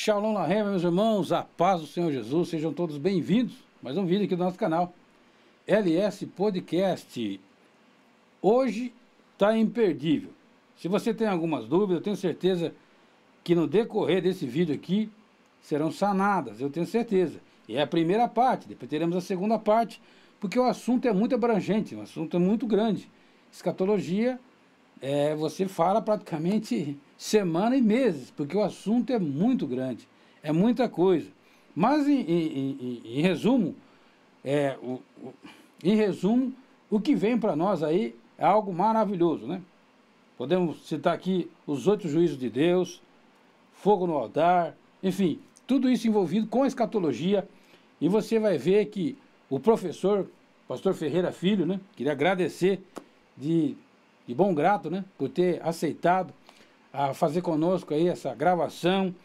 Shalom Lahem, meus irmãos, a paz do Senhor Jesus, sejam todos bem-vindos. Mais um vídeo aqui do nosso canal, LS Podcast. Hoje está imperdível. Se você tem algumas dúvidas, eu tenho certeza que no decorrer desse vídeo aqui serão sanadas, eu tenho certeza. E é a primeira parte, depois teremos a segunda parte, porque o assunto é muito abrangente, o assunto é muito grande. Escatologia, você fala praticamente semana e meses, porque o assunto é muito grande, é muita coisa. Mas em resumo, o que vem para nós aí é algo maravilhoso, né? Podemos citar aqui os 8 juízos de Deus, fogo no altar, enfim, tudo isso envolvido com a escatologia. E você vai ver que o professor, pastor Ferreira Filho, né? Queria agradecer de bom grato, né? Por ter aceitado a fazer conosco aí essa gravação,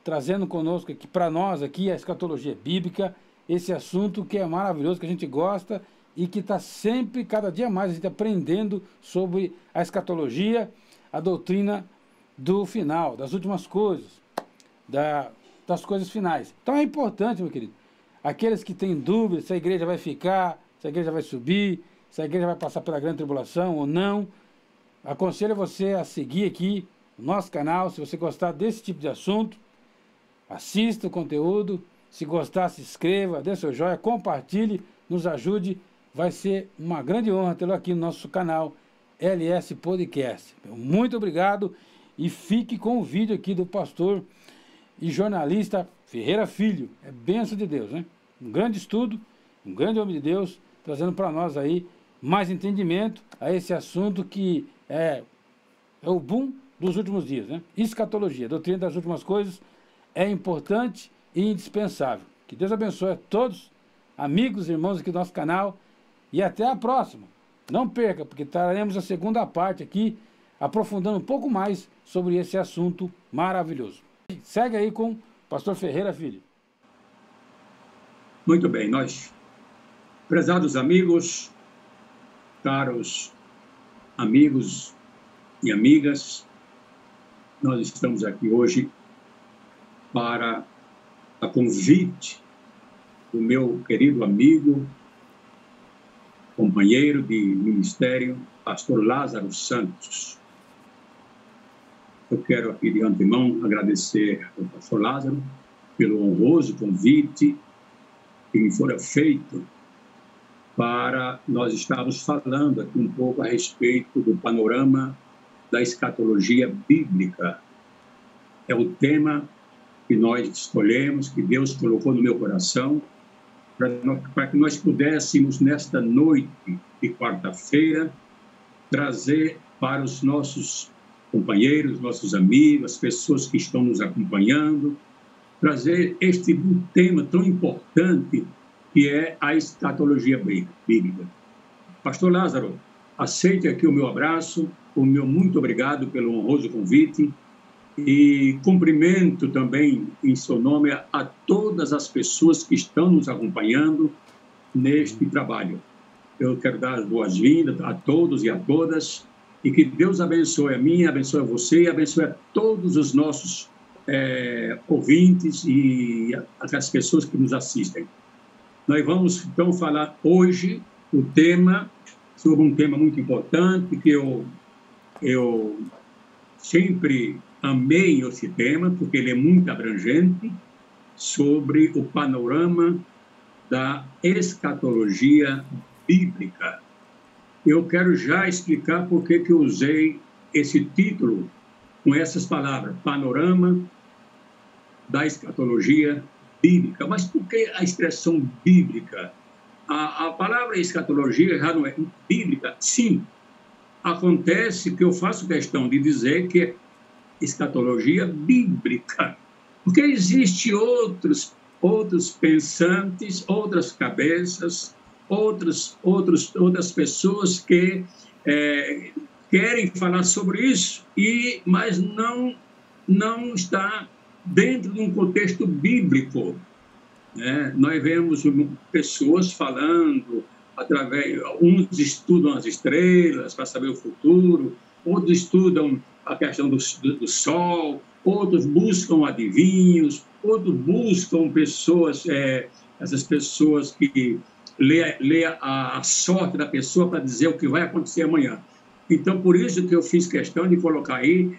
trazendo conosco aqui para nós aqui a escatologia bíblica, esse assunto que é maravilhoso, que a gente gosta e que está sempre, cada dia mais, a gente aprendendo sobre a escatologia, a doutrina do final, das últimas coisas, das coisas finais. Então é importante, meu querido, aqueles que têm dúvidas se a igreja vai ficar, se a igreja vai subir, se a igreja vai passar pela grande tribulação ou não, aconselho você a seguir aqui o nosso canal. Se você gostar desse tipo de assunto, assista o conteúdo. Se gostar, se inscreva, dê seu joinha, compartilhe, nos ajude. Vai ser uma grande honra tê-lo aqui no nosso canal LS Podcast. Muito obrigado e fique com o vídeo aqui do pastor e jornalista Ferreira Filho. É bênção de Deus, né? Um grande estudo, um grande homem de Deus, trazendo para nós aí mais entendimento a esse assunto que é o boom dos últimos dias, né? Escatologia, doutrina das últimas coisas, é importante e indispensável. Que Deus abençoe a todos, amigos e irmãos aqui do nosso canal, e até a próxima. Não perca, porque traremos a segunda parte aqui, aprofundando um pouco mais sobre esse assunto maravilhoso. Segue aí com o pastor Ferreira Filho. Muito bem, prezados amigos, caros amigos e amigas, nós estamos aqui hoje para a convite do meu querido amigo, companheiro de ministério, pastor Lázaro Santos. Eu quero aqui de antemão agradecer ao pastor Lázaro pelo honroso convite que me fora feito para nós estarmos falando aqui um pouco a respeito do panorama da escatologia bíblica. É o tema que nós escolhemos, que Deus colocou no meu coração, para que nós pudéssemos, nesta noite de quarta-feira, trazer para os nossos companheiros, nossos amigos, as pessoas que estão nos acompanhando, trazer este tema tão importante que é a escatologia bíblica. Pastor Lázaro, aceite aqui o meu abraço, o meu muito obrigado pelo honroso convite e cumprimento também em seu nome a todas as pessoas que estão nos acompanhando neste trabalho. Eu quero dar as boas-vindas a todos e a todas e que Deus abençoe a mim, abençoe a você e abençoe a todos os nossos ouvintes e as pessoas que nos assistem. Nós vamos, então, falar hoje sobre um tema muito importante, que eu sempre amei esse tema, porque ele é muito abrangente, sobre o panorama da escatologia bíblica. Eu quero já explicar por que eu usei esse título com essas palavras, panorama da escatologia bíblica. Mas por que a expressão bíblica? A palavra escatologia já não é bíblica? Sim. Acontece que eu faço questão de dizer que é escatologia bíblica, porque existem outros pensantes, outras cabeças, outras pessoas que querem falar sobre isso, mas não está dentro de um contexto bíblico, né? Nós vemos pessoas falando uns estudam as estrelas para saber o futuro, outros estudam a questão do sol, outros buscam adivinhos, outros buscam pessoas, essas pessoas que lê a sorte da pessoa para dizer o que vai acontecer amanhã. Então, por isso que eu fiz questão de colocar aí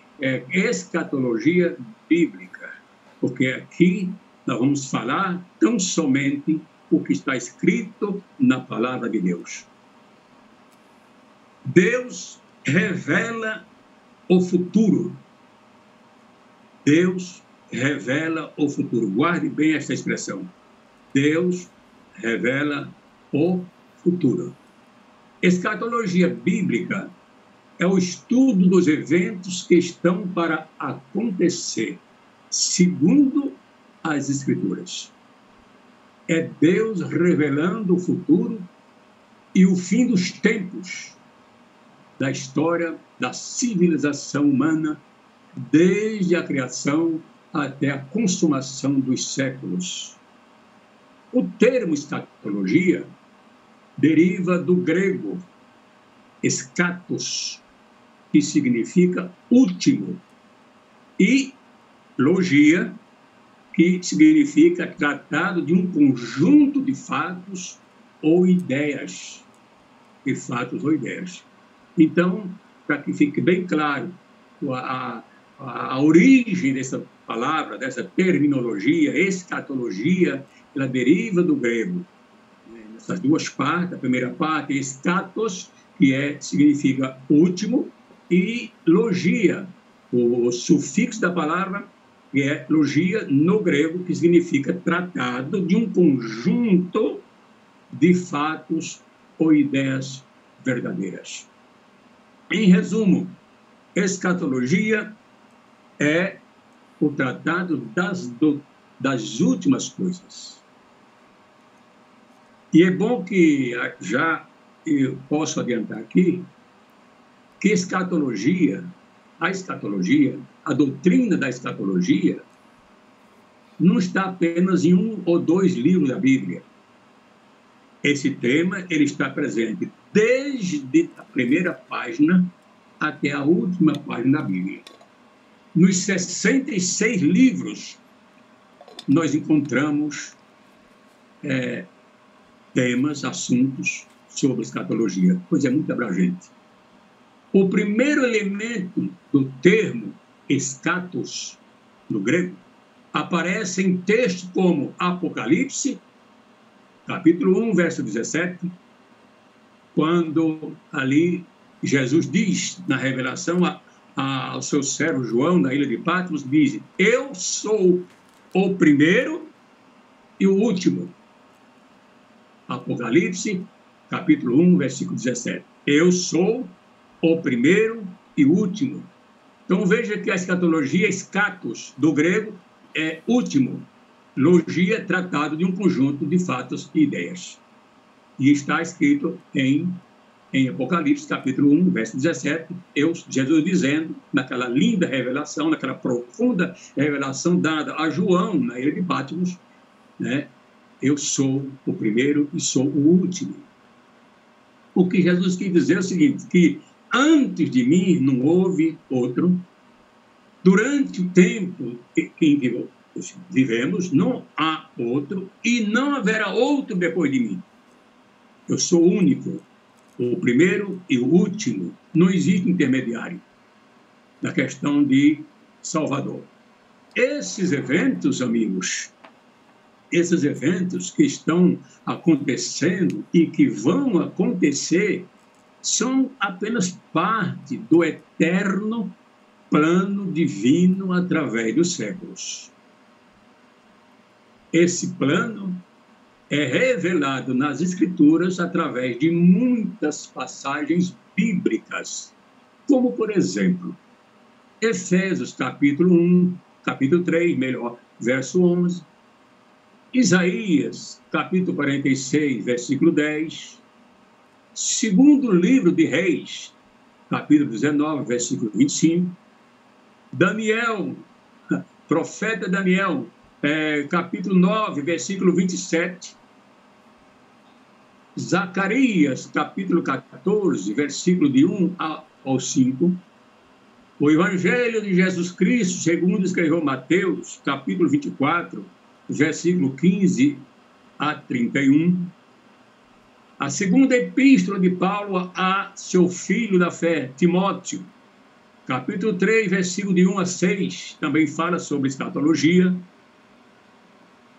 escatologia bíblica, porque aqui nós vamos falar tão somente o que está escrito na palavra de Deus. Deus revela o futuro. Deus revela o futuro. Guarde bem esta expressão. Deus revela o futuro. Escatologia bíblica é o estudo dos eventos que estão para acontecer, segundo as Escrituras. É Deus revelando o futuro e o fim dos tempos da história da civilização humana, desde a criação até a consumação dos séculos. O termo escatologia deriva do grego eschatos, que significa último, e logia, que significa tratado de um conjunto de fatos ou ideias. De fatos ou ideias. Então, para que fique bem claro, a origem dessa palavra, dessa terminologia, escatologia, ela deriva do grego. Nessas duas partes, a primeira parte, eschatos, que significa último, e logia, o sufixo da palavra, que é logia no grego, que significa tratado de um conjunto de fatos ou ideias verdadeiras. Em resumo, escatologia é o tratado das últimas coisas. E é bom que já eu posso adiantar aqui que a doutrina da escatologia, não está apenas em um ou dois livros da Bíblia. Esse tema ele está presente desde a primeira página até a última página da Bíblia. Nos 66 livros, nós encontramos temas, assuntos sobre escatologia, pois é muito abrangente. O primeiro elemento do termo eschatos, no grego, aparece em textos como Apocalipse, capítulo 1, verso 17, quando ali Jesus diz, na revelação ao seu servo João, na ilha de Patmos, diz: eu sou o primeiro e o último. Apocalipse, capítulo 1, versículo 17. Eu sou o primeiro e o último. Então veja que a escatologia, eschatos, do grego, é último. Logia, tratado de um conjunto de fatos e ideias. E está escrito em Apocalipse, capítulo 1, verso 17, Jesus dizendo, naquela linda revelação, naquela profunda revelação dada a João, na ilha de Patmos, né? Eu sou o primeiro e sou o último. O que Jesus quis dizer é o seguinte, que antes de mim não houve outro, durante o tempo em que vivemos, não há outro, e não haverá outro depois de mim. Eu sou único, o primeiro e o último, não existe intermediário na questão de Salvador. Esses eventos, amigos, esses eventos que estão acontecendo e que vão acontecer são apenas parte do eterno plano divino através dos séculos. Esse plano é revelado nas Escrituras através de muitas passagens bíblicas, como, por exemplo, Efésios, capítulo 1, capítulo 3, verso 11, Isaías, capítulo 46, versículo 10, segundo livro de Reis, capítulo 19, versículo 25, Daniel, profeta Daniel, capítulo 9, versículo 27, Zacarias, capítulo 14, versículo de 1 ao 5, O Evangelho de Jesus Cristo, segundo escreveu Mateus, capítulo 24, versículo 15 a 31. A segunda epístola de Paulo a seu filho da fé, Timóteo, capítulo 3, versículo de 1 a 6, também fala sobre escatologia.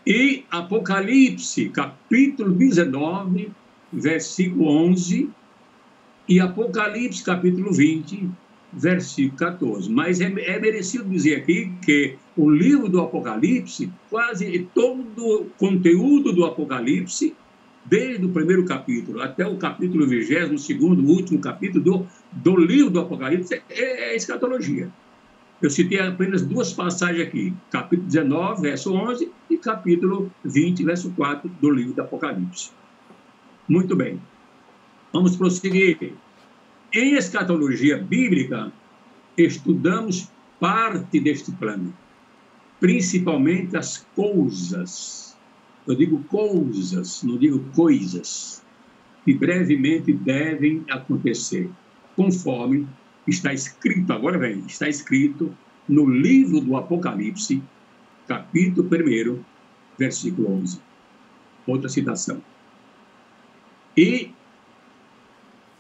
E Apocalipse, capítulo 19, versículo 11, e Apocalipse, capítulo 20, versículo 14. Mas é merecido dizer aqui que o livro do Apocalipse, quase todo o conteúdo do Apocalipse, desde o primeiro capítulo até o capítulo 22º, o último capítulo do livro do Apocalipse, é escatologia. Eu citei apenas duas passagens aqui, capítulo 19, verso 11, e capítulo 20, verso 4 do livro do Apocalipse. Muito bem. Vamos prosseguir. Em escatologia bíblica, estudamos parte deste plano, principalmente as coisas. Eu digo coisas, não digo coisas, que brevemente devem acontecer, conforme está escrito, agora vem, está escrito no livro do Apocalipse, capítulo 1, versículo 11. Outra citação. E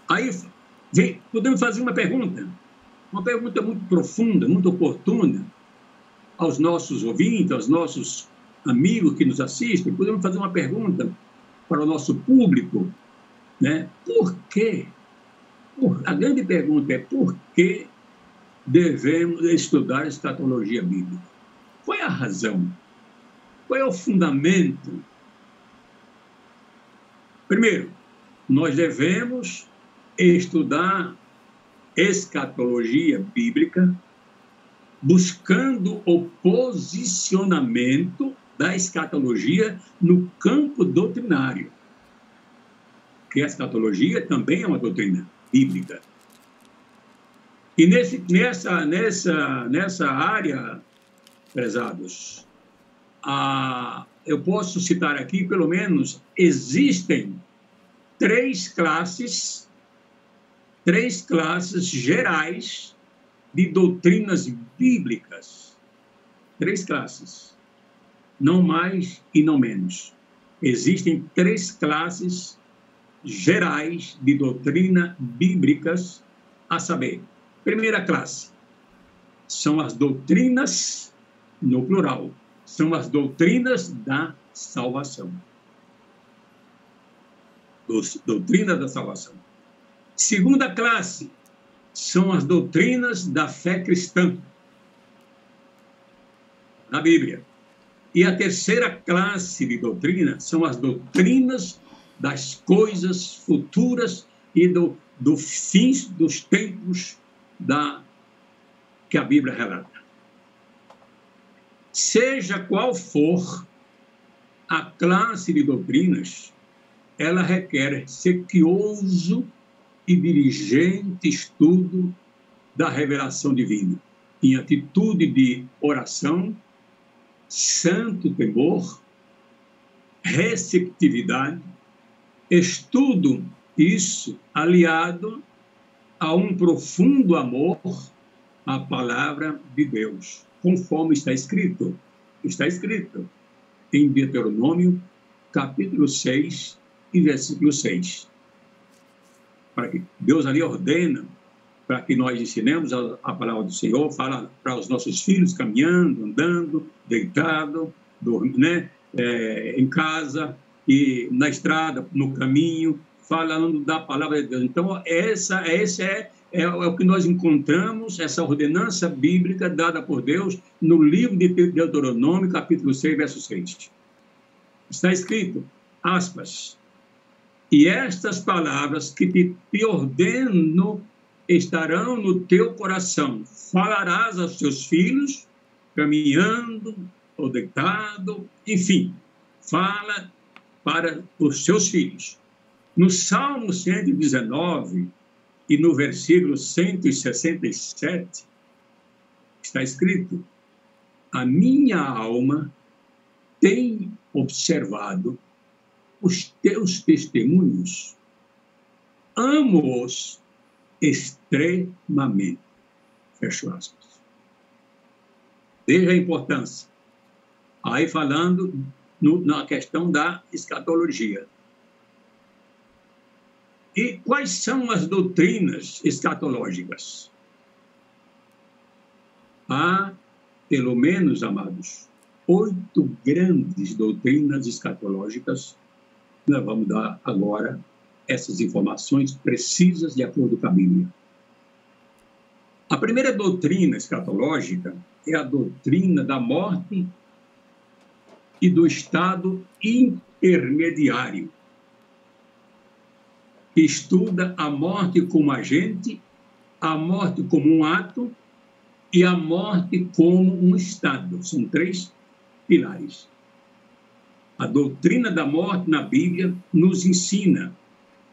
aí podemos fazer uma pergunta muito profunda, muito oportuna aos nossos ouvintes, aos nossos amigos que nos assistem. Podemos fazer uma pergunta para o nosso público, né? Por quê? A grande pergunta é por que devemos estudar escatologia bíblica? Qual é a razão? Qual é o fundamento? Primeiro, nós devemos estudar escatologia bíblica buscando o posicionamento da escatologia no campo doutrinário, que a escatologia também é uma doutrina bíblica. E nessa área, prezados, eu posso citar aqui, pelo menos, existem três classes gerais de doutrinas bíblicas. Três classes. Não mais e não menos. Existem três classes gerais de doutrina bíblicas, a saber, primeira classe, são as doutrinas, no plural, são as doutrinas da salvação. Doutrina da salvação. Segunda classe, são as doutrinas da fé cristã, na Bíblia. E a terceira classe de doutrina são as doutrinas das coisas futuras e do fins dos tempos que a Bíblia relata. Seja qual for a classe de doutrinas, ela requer sequioso e diligente estudo da revelação divina, em atitude de oração, santo temor, receptividade, estudo, isso aliado a um profundo amor à palavra de Deus, conforme está escrito em Deuteronômio, capítulo 6 e versículo 6. Para que Deus ali ordena para que nós ensinemos a palavra do Senhor, fala para os nossos filhos caminhando, andando, deitado, dormindo, né? Em casa e na estrada, no caminho, falando da palavra de Deus. Então, esse é o que nós encontramos, essa ordenança bíblica dada por Deus no livro de Deuteronômio, capítulo 6, verso 6. Está escrito, aspas, e estas palavras que te ordeno estarão no teu coração. Falarás aos teus filhos, caminhando ou deitado, enfim, fala para os seus filhos. No Salmo 119 e no versículo 167, está escrito, a minha alma tem observado os teus testemunhos, amo-os extremamente. Fecho aspas. Veja a importância. Aí falando na questão da escatologia. E quais são as doutrinas escatológicas? Há, pelo menos, amados, 8 grandes doutrinas escatológicas. Nós vamos dar agora essas informações precisas de acordo com a Bíblia. A primeira doutrina escatológica é a doutrina da morte e do estado intermediário, que estuda a morte como agente, a morte como um ato e a morte como um estado. São 3 pilares. A doutrina da morte na Bíblia nos ensina,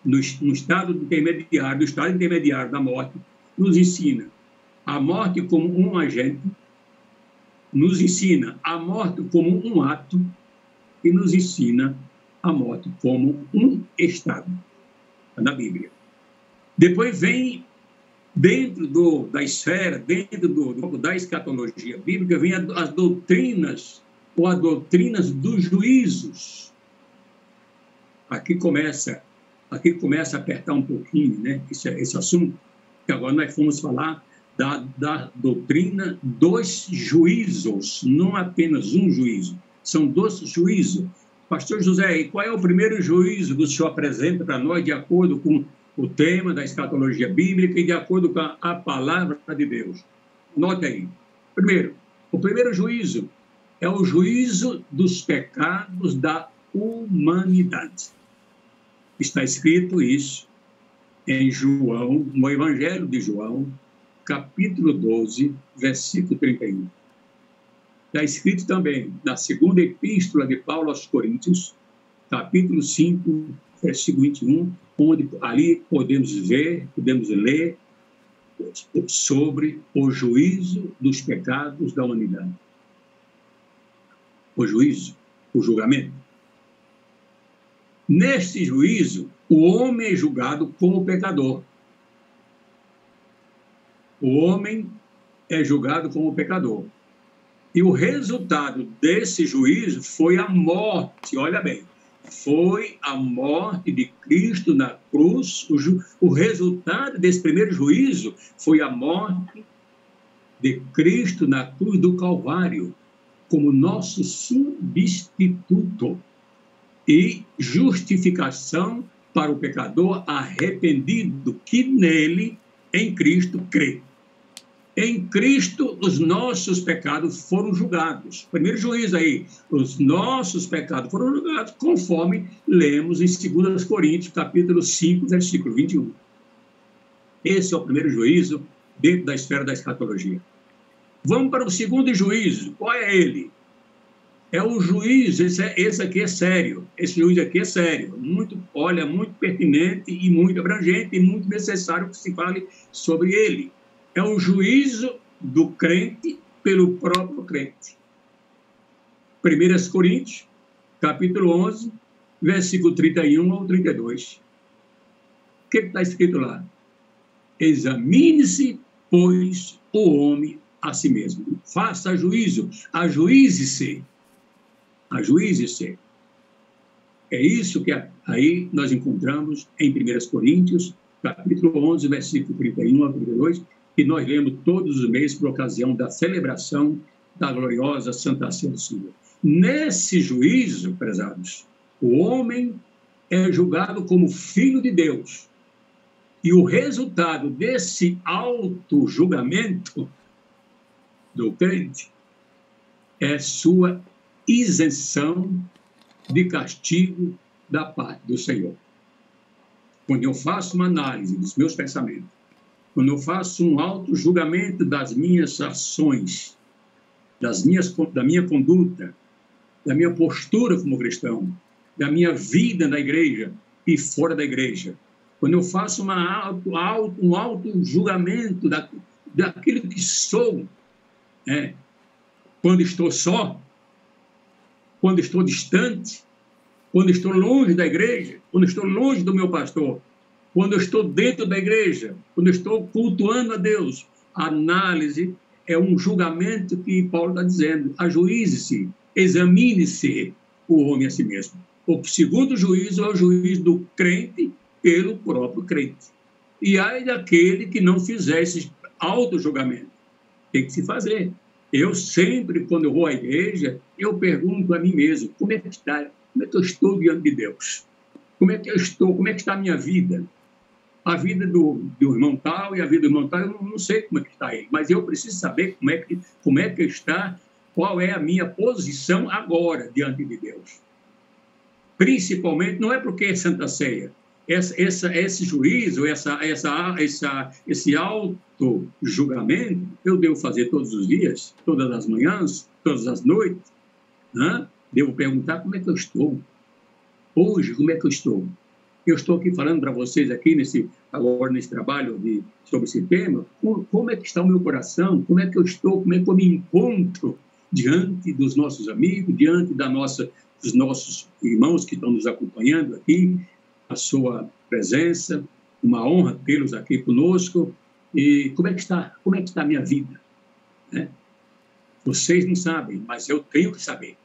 no estado intermediário, do estado intermediário da morte, nos ensina a morte como um agente, nos ensina a morte como um ato e nos ensina a morte como um estado. Na Bíblia. Depois vem, dentro da esfera, dentro da escatologia bíblica, vem as doutrinas, ou as doutrinas dos juízos. Aqui começa a apertar um pouquinho, né, esse assunto, que agora nós fomos falar da doutrina dos juízos, não apenas um juízo, são 2 juízos. Pastor José, e qual é o primeiro juízo que o senhor apresenta para nós, de acordo com o tema da escatologia bíblica e de acordo com a palavra de Deus? Note aí. Primeiro, o primeiro juízo é o juízo dos pecados da humanidade. Está escrito isso em João, no Evangelho de João, capítulo 12, versículo 31. Está escrito também na segunda epístola de Paulo aos Coríntios, capítulo 5, versículo 21, onde ali podemos ler sobre o juízo dos pecados da humanidade. O juízo, o julgamento. Neste juízo, o homem é julgado como pecador. O homem é julgado como pecador. E o resultado desse juízo foi a morte, olha bem, foi a morte de Cristo na cruz. O resultado desse primeiro juízo foi a morte de Cristo na cruz do Calvário, como nosso substituto e justificação para o pecador arrependido que nele, em Cristo, crê. Em Cristo, os nossos pecados foram julgados. Primeiro juízo aí, os nossos pecados foram julgados, conforme lemos em 2 Coríntios, capítulo 5, versículo 21. Esse é o primeiro juízo dentro da esfera da escatologia. Vamos para o segundo juízo. Qual é ele? É o juízo, esse aqui é sério. Esse juízo aqui é sério. Muito pertinente e muito abrangente e muito necessário que se fale sobre ele. É o juízo do crente pelo próprio crente. 1 Coríntios, capítulo 11, versículo 31 ao 32. O que está escrito lá? Examine-se, pois, o homem a si mesmo. Faça juízo, ajuize-se. Ajuize-se. É isso que aí nós encontramos em 1 Coríntios, capítulo 11, versículo 31 ao 32, que nós lemos todos os meses por ocasião da celebração da gloriosa Santa Ceia do Senhor. Nesse juízo, prezados, o homem é julgado como filho de Deus. E o resultado desse auto-julgamento do crente é sua isenção de castigo da parte do Senhor. Quando eu faço uma análise dos meus pensamentos, quando eu faço um auto-julgamento das minhas ações, da minha conduta, da minha postura como cristão, da minha vida na igreja e fora da igreja, quando eu faço um auto-julgamento daquilo que sou, quando estou só, quando estou distante, quando estou longe da igreja, quando estou longe do meu pastor, quando eu estou dentro da igreja, quando eu estou cultuando a Deus, A análise é um julgamento que Paulo está dizendo. Ajuize-se, examine-se o homem a si mesmo. O segundo juízo é o juízo do crente pelo próprio crente. E ai daquele que não fizer esse auto-julgamento. Tem que se fazer. Eu sempre, quando eu vou à igreja, eu pergunto a mim mesmo, como é que está? Como é que eu estou diante de Deus? Como é que eu estou? Como é que está a minha vida? A vida do irmão tal e a vida do irmão tal, eu não sei como é que está ele, mas eu preciso saber como é que está, qual é a minha posição agora diante de Deus. Principalmente, não é porque é Santa Ceia. Esse juízo, esse auto-julgamento, eu devo fazer todos os dias, todas as manhãs, todas as noites. Né? Devo perguntar como é que eu estou. Hoje, como é que eu estou? Eu estou aqui falando para vocês, aqui agora nesse trabalho sobre esse tema, como é que está o meu coração, como é que eu estou, como é que eu me encontro diante dos nossos amigos, diante dos nossos irmãos que estão nos acompanhando aqui, a sua presença, uma honra tê-los aqui conosco. E como é que está a minha vida? Né? Vocês não sabem, mas eu tenho que saber.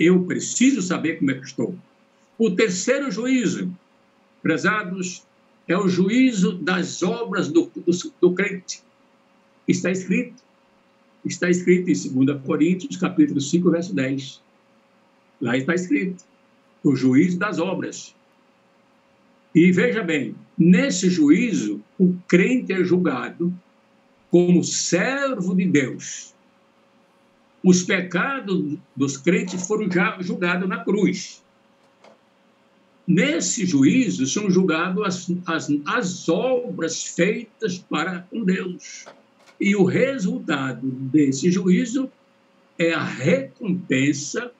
Eu preciso saber como é que estou. O terceiro juízo, prezados, é o juízo das obras do crente. Está escrito em 2 Coríntios, capítulo 5, verso 10. Lá está escrito, o juízo das obras. E veja bem, nesse juízo, o crente é julgado como servo de Deus. Os pecados dos crentes foram já julgados na cruz. Nesse juízo são julgadas as obras feitas para com Deus. E o resultado desse juízo é a recompensa,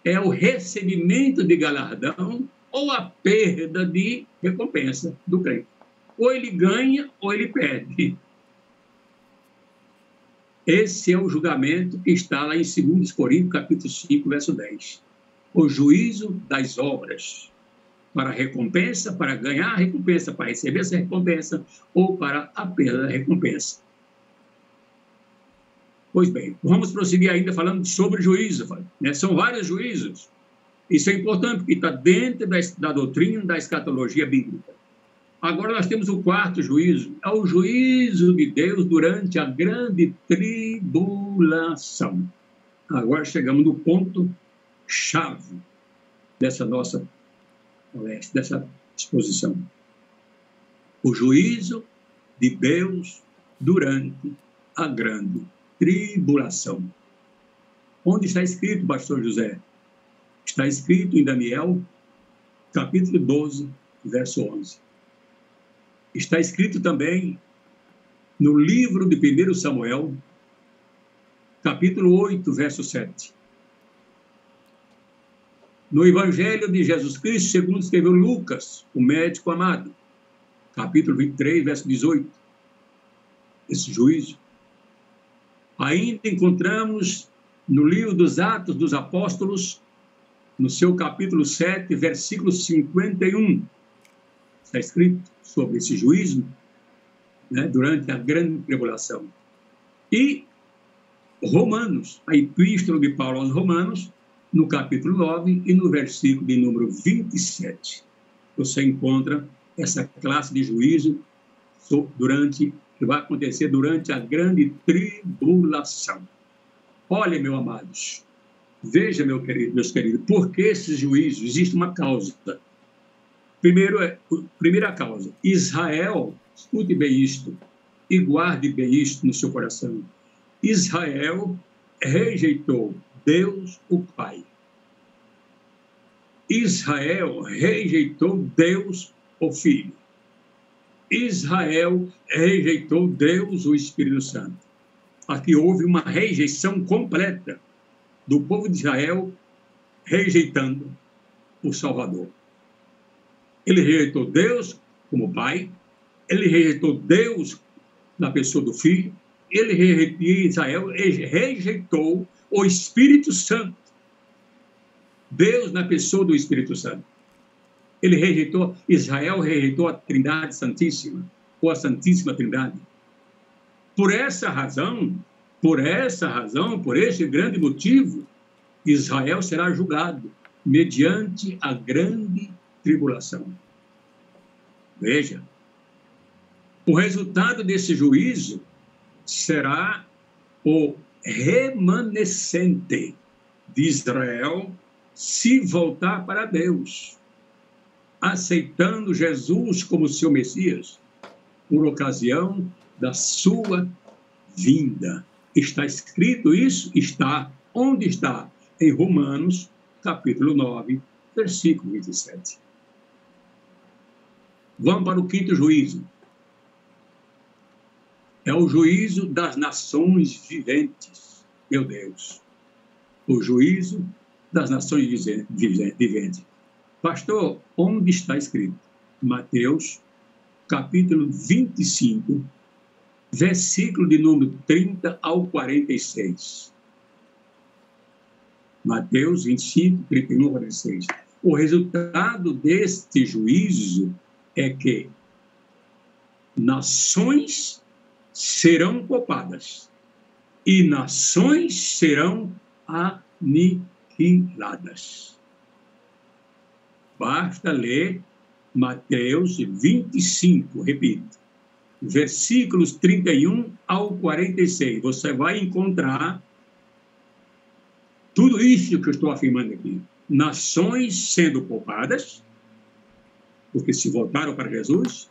é o recebimento de galardão ou a perda de recompensa do crente. Ou ele ganha ou ele perde. Esse é o julgamento que está lá em 2 Coríntios, capítulo 5, verso 10. O juízo das obras, para a recompensa, para ganhar a recompensa, para receber essa recompensa, ou para a perda da recompensa. Pois bem, vamos prosseguir ainda falando sobre juízo. Né? São vários juízos. Isso é importante, porque está dentro da doutrina da escatologia bíblica. Agora nós temos o quarto juízo, é o juízo de Deus durante a grande tribulação. Agora chegamos no ponto-chave dessa nossa palestra, dessa exposição. O juízo de Deus durante a grande tribulação. Onde está escrito, pastor José? Está escrito em Daniel, capítulo 12, verso 11. Está escrito também no livro de 1 Samuel, capítulo 8, verso 7. No Evangelho de Jesus Cristo, segundo escreveu Lucas, o médico amado, capítulo 23, verso 18. Esse juízo. Ainda encontramos no livro dos Atos dos Apóstolos, no seu capítulo 7, versículo 51, está escrito sobre esse juízo, né, durante a grande tribulação. E Romanos, a epístola de Paulo aos Romanos, no capítulo 9 e no versículo de número 27. Você encontra essa classe de juízo que vai acontecer durante a grande tribulação. Olha, meus amados, veja, meus queridos, por que esse juízo? Existe uma causa. Primeira causa, Israel, escute bem isto e guarde bem isto no seu coração. Israel rejeitou Deus, o Pai. Israel rejeitou Deus, o Filho. Israel rejeitou Deus, o Espírito Santo. Aqui houve uma rejeição completa do povo de Israel rejeitando o Salvador. Ele rejeitou Deus como Pai, ele rejeitou Deus na pessoa do Filho, Israel rejeitou o Espírito Santo. Deus na pessoa do Espírito Santo. Israel rejeitou a Trindade Santíssima, ou a Santíssima Trindade. Por essa razão, por esse grande motivo, Israel será julgado mediante a grande tribulação. Veja, o resultado desse juízo será o remanescente de Israel se voltar para Deus, aceitando Jesus como seu Messias, por ocasião da sua vinda. Está escrito isso? Está. Onde está? Em Romanos, capítulo 9, versículo 27. Vamos para o quinto juízo. É o juízo das nações viventes, meu Deus. O juízo das nações viventes. Pastor, onde está escrito? Mateus, capítulo 25, versículo de número 30 ao 46. Mateus 25, 31 ao 46. O resultado deste juízo é que nações serão poupadas e nações serão aniquiladas. Basta ler Mateus 25, repito, versículos 31 ao 46. Você vai encontrar tudo isso que eu estou afirmando aqui. Nações sendo poupadas, porque se voltaram para Jesus,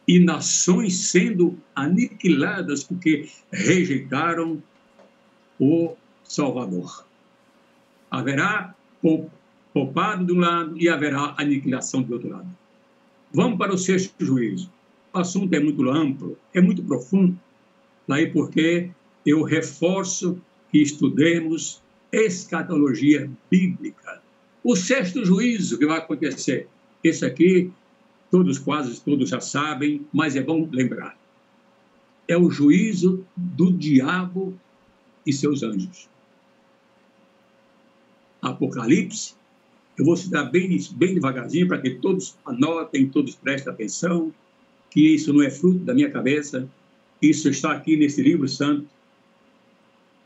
e nações sendo aniquiladas, porque rejeitaram o Salvador. Haverá poupado de um lado e haverá aniquilação do outro lado. Vamos para o sexto juízo. O assunto é muito amplo, é muito profundo, daí porque eu reforço que estudemos escatologia bíblica. O sexto juízo que vai acontecer, esse aqui, quase todos já sabem, mas é bom lembrar. É o juízo do diabo e seus anjos. Apocalipse, eu vou citar bem devagarzinho para que todos anotem, todos prestem atenção, que isso não é fruto da minha cabeça, isso está aqui nesse livro santo,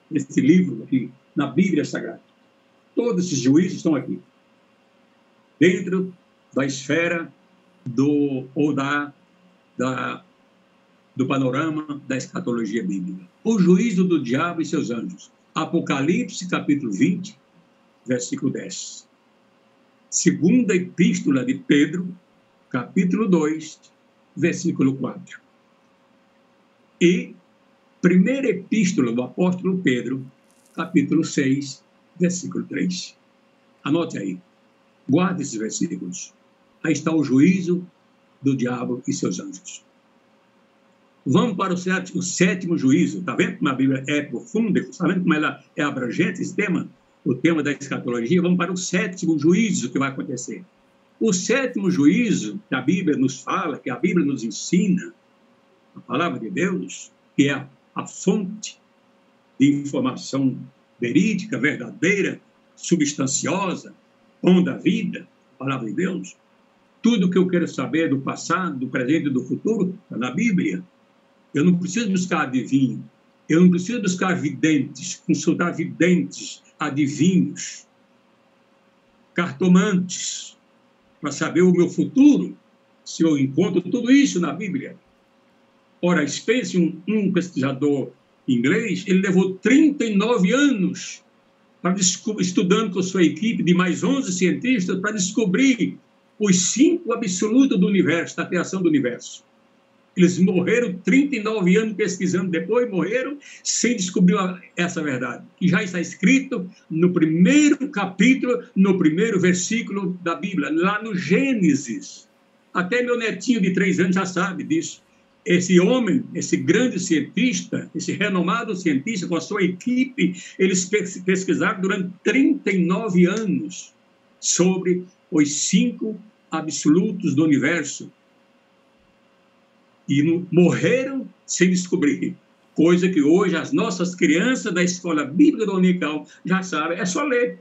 nesse livro aqui, na Bíblia Sagrada. Todos esses juízos estão aqui, dentro da esfera do panorama da escatologia bíblica. O juízo do diabo e seus anjos. Apocalipse, capítulo 20, versículo 10. Segunda epístola de Pedro, capítulo 2, versículo 4. E primeira epístola do apóstolo Pedro, capítulo 6, versículo 3. Anote aí. Guarde esses versículos. Aí está o juízo do diabo e seus anjos. Vamos para o sétimo juízo. Está vendo como a Bíblia é profunda? Está vendo como ela é abrangente, esse tema? O tema da escatologia. Vamos para o sétimo juízo que vai acontecer. O sétimo juízo que a Bíblia nos fala, que a Bíblia nos ensina, a palavra de Deus, que é a fonte de informação verídica, verdadeira, substanciosa, pão da vida, a palavra de Deus. Tudo que eu quero saber do passado, do presente e do futuro está na Bíblia. Eu não preciso buscar adivinho, eu não preciso buscar videntes, consultar videntes, adivinhos, cartomantes, para saber o meu futuro, se eu encontro tudo isso na Bíblia. Ora, Spence, um pesquisador inglês, ele levou 39 anos estudando com sua equipe de mais 11 cientistas para descobrir os 5 absolutos do universo, da criação do universo. Eles morreram 39 anos pesquisando, depois morreram sem descobrir essa verdade, que já está escrito no primeiro capítulo, no primeiro versículo da Bíblia, lá no Gênesis. Até meu netinho de 3 anos já sabe disso. Esse homem, esse grande cientista, esse renomado cientista com a sua equipe, eles pesquisaram durante 39 anos sobre os 5 absolutos do universo. E morreram sem descobrir. Coisa que hoje as nossas crianças da escola bíblica dominical já sabem. É só ler.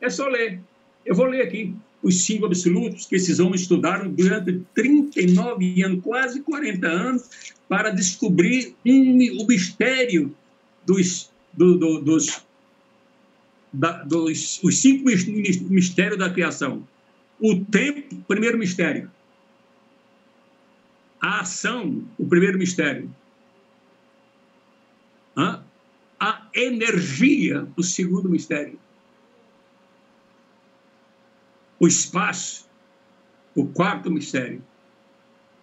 É só ler. Eu vou ler aqui. os 5 absolutos que esses homens estudaram durante 39 anos, quase 40 anos, para descobrir o mistério os 5 mistérios da criação. O tempo, primeiro mistério. A ação, o primeiro mistério. A energia, o segundo mistério. O espaço, o quarto mistério.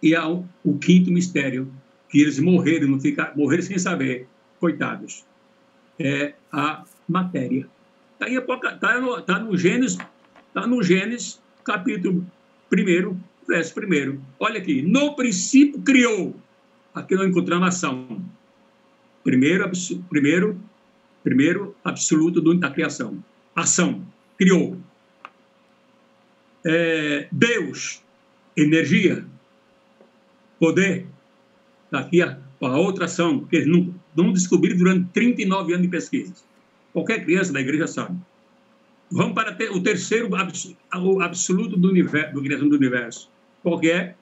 E o quinto mistério, que eles morreram sem saber, coitados. É a matéria. Está no Gênesis, capítulo 1, verso 1. Olha aqui, no princípio criou. Aqui nós encontramos ação. Primeiro absoluto da criação. Ação, criou. Deus, energia, poder. Aqui a outra ação, que eles não descobriram durante 39 anos de pesquisa. Qualquer criança da igreja sabe. Vamos para o terceiro o absoluto do universo, da criação do universo. Qual que é?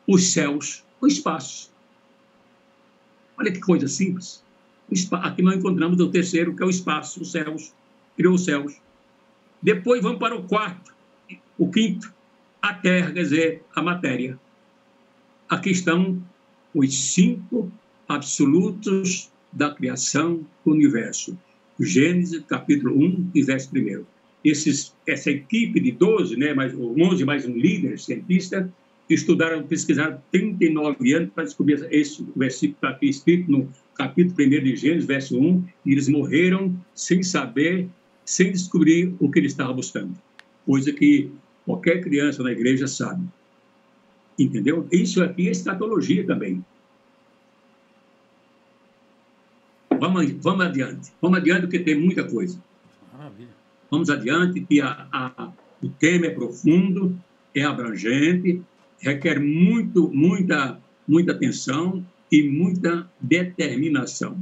Os céus, o espaço. Olha que coisa simples. Aqui nós encontramos o terceiro, que é o espaço, os céus. Criou os céus. Depois vamos para o quarto, o quinto, a terra, quer dizer, a matéria. Aqui estão os 5 absolutos da criação do universo. Gênesis, capítulo 1 e verso 1. Essa equipe de 12, né, 11 mais um líder, cientista, pesquisaram 39 anos para descobrir esse versículo que está aqui escrito no capítulo 1 de Gênesis, verso 1, e eles morreram sem saber, sem descobrir o que eles estavam buscando. Coisa que qualquer criança na igreja sabe. Entendeu? Isso aqui é escatologia também. Vamos adiante. Vamos adiante, porque tem muita coisa. Maravilha. Vamos adiante, que o tema é profundo, é abrangente, requer muita atenção e muita determinação.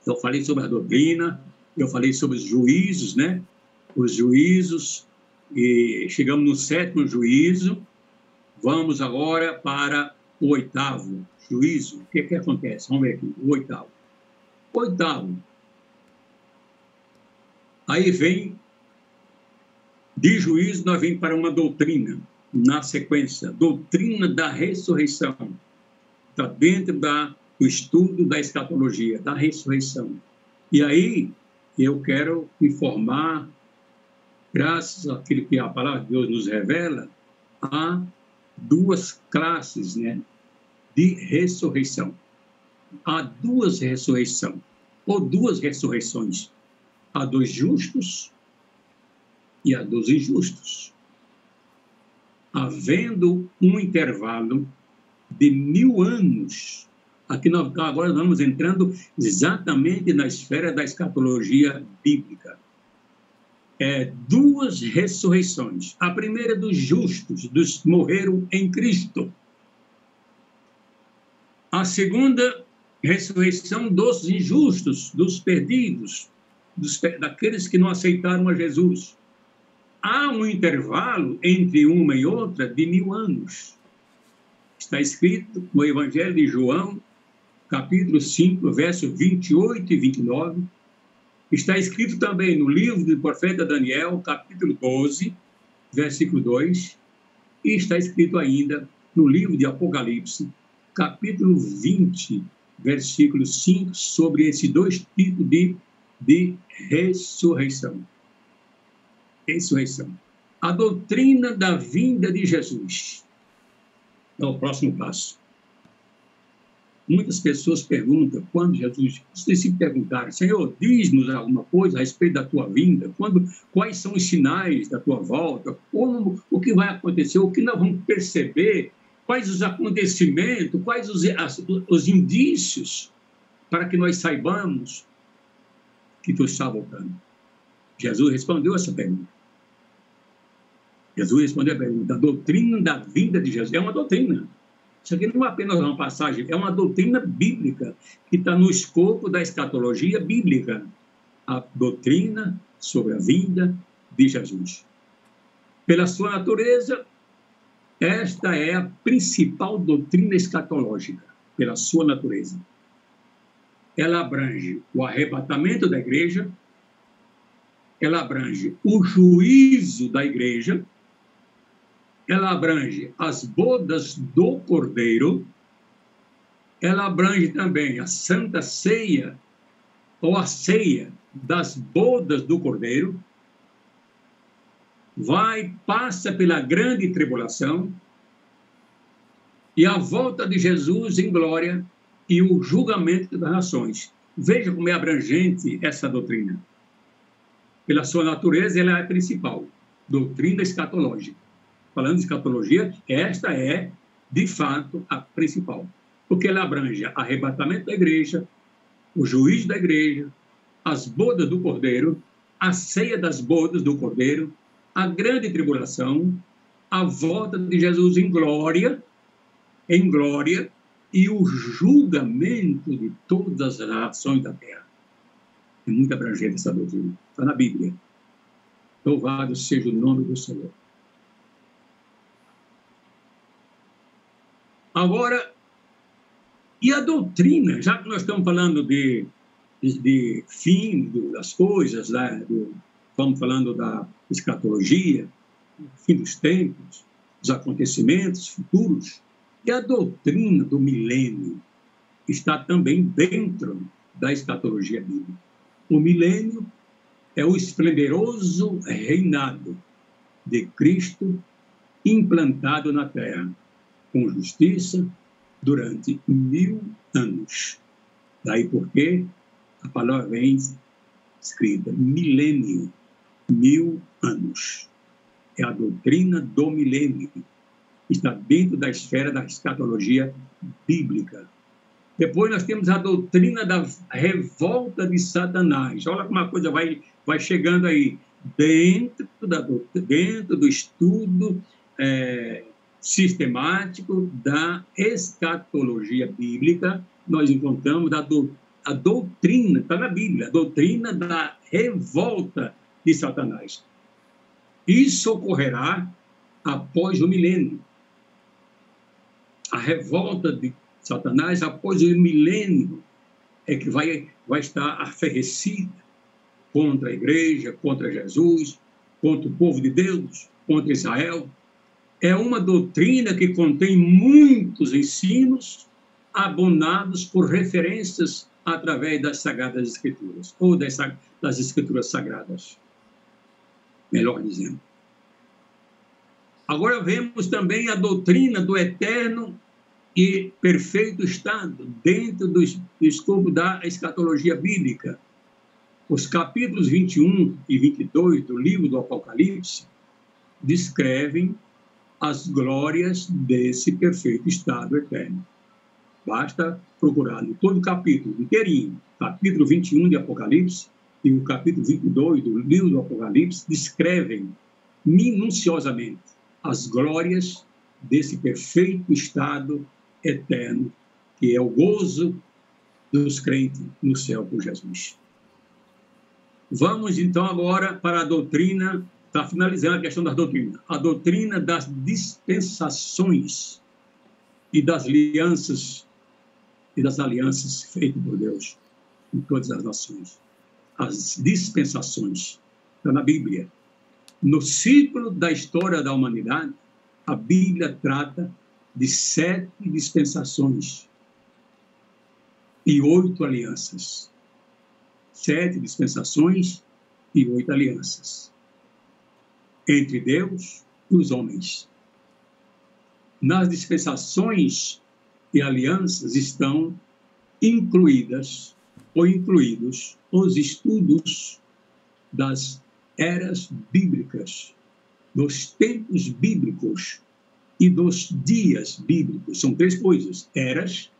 Eu falei sobre a doutrina, eu falei sobre os juízos, né? Os juízos, e chegamos no 7º juízo. Vamos agora para o 8º juízo. O que acontece? Vamos ver aqui, o 8º. Aí vem, de juízo, nós vem para uma doutrina, na sequência, doutrina da ressurreição. Está dentro do estudo da escatologia, da ressurreição. E aí, eu quero informar, graças àquilo que a palavra de Deus nos revela, há 2 classes, né, de ressurreição. Há 2 ressurreições, ou 2 ressurreições. Há dos justos e há dos injustos. Havendo um intervalo de 1000 anos. Aqui agora nós vamos entrando exatamente na esfera da escatologia bíblica. 2 ressurreições. A primeira dos justos, dos que morreram em Cristo. A segunda ressurreição dos injustos, dos perdidos, daqueles que não aceitaram a Jesus. Há um intervalo entre uma e outra de 1000 anos. Está escrito no Evangelho de João, capítulo 5, versos 28 e 29. Está escrito também no livro do profeta Daniel, capítulo 12, versículo 2. E está escrito ainda no livro de Apocalipse, capítulo 20, versículo 5, sobre esses 2 tipos de ressurreição. Ressurreição. A doutrina da vinda de Jesus. É o próximo passo. Muitas pessoas perguntam, quando Jesus... Vocês se perguntaram, Senhor, diz-nos alguma coisa a respeito da tua vinda? Quais são os sinais da tua volta? O que vai acontecer? O que nós vamos perceber? Quais os acontecimentos? Quais os indícios para que nós saibamos que tu está voltando? Jesus respondeu essa pergunta. Jesus respondeu a pergunta. A doutrina da vinda de Jesus é uma doutrina. Isso aqui não é apenas uma passagem, é uma doutrina bíblica que está no escopo da escatologia bíblica. A doutrina sobre a vinda de Jesus. Pela sua natureza, esta é a principal doutrina escatológica, pela sua natureza. Ela abrange o arrebatamento da igreja, ela abrange o juízo da igreja, ela abrange as bodas do Cordeiro, ela abrange também a Santa Ceia, ou a ceia das bodas do Cordeiro, passa pela grande tribulação e a volta de Jesus em glória e o julgamento das nações. Veja como é abrangente essa doutrina. Pela sua natureza, ela é a principal, doutrina escatológica. Falando de escatologia, esta é, de fato, a principal, porque ela abrange arrebatamento da igreja, o juízo da igreja, as bodas do Cordeiro, a ceia das bodas do Cordeiro, a grande tribulação, a volta de Jesus em glória, e o julgamento de todas as nações da terra. É muito abrangente essa doutrina. Está na Bíblia. Louvado seja o nome do Senhor. Agora, e a doutrina, já que nós estamos falando de fim das coisas, estamos falando da escatologia, fim dos tempos, dos acontecimentos futuros, e a doutrina do milênio está também dentro da escatologia bíblica. O milênio é o esplendoroso reinado de Cristo implantado na terra, com justiça, durante 1000 anos. Daí porque a palavra vem escrita milênio, 1000 anos. É a doutrina do milênio. Está dentro da esfera da escatologia bíblica. Depois nós temos a doutrina da revolta de Satanás. Olha como a coisa vai chegando aí. Dentro do estudo sistemático da escatologia bíblica, nós encontramos a doutrina, está na Bíblia, a doutrina da revolta de Satanás. Isso ocorrerá após o milênio. A revolta de Satanás, após o milênio, é que vai estar aferrecida contra a igreja, contra Jesus, contra o povo de Deus, contra Israel. É uma doutrina que contém muitos ensinos abonados por referências através das Sagradas Escrituras, ou das Escrituras Sagradas, melhor dizendo. Agora vemos também a doutrina do eterno e perfeito estado dentro do escopo da escatologia bíblica. Os capítulos 21 e 22 do livro do Apocalipse descrevem as glórias desse perfeito estado eterno. Basta procurar em todo o capítulo inteirinho, capítulo 21 de Apocalipse e o capítulo 22 do livro do Apocalipse descrevem minuciosamente as glórias desse perfeito estado eterno, que é o gozo dos crentes no céu por Jesus. Vamos, então, agora para a doutrina, está finalizando a questão da doutrina, a doutrina das dispensações e das alianças feitas por Deus em todas as nações. As dispensações, está na Bíblia. No ciclo da história da humanidade, a Bíblia trata de 7 dispensações e 8 alianças. 7 dispensações e 8 alianças entre Deus e os homens. Nas dispensações e alianças estão incluídos os estudos das eras bíblicas, dos tempos bíblicos e dos dias bíblicos. São 3 coisas: eras,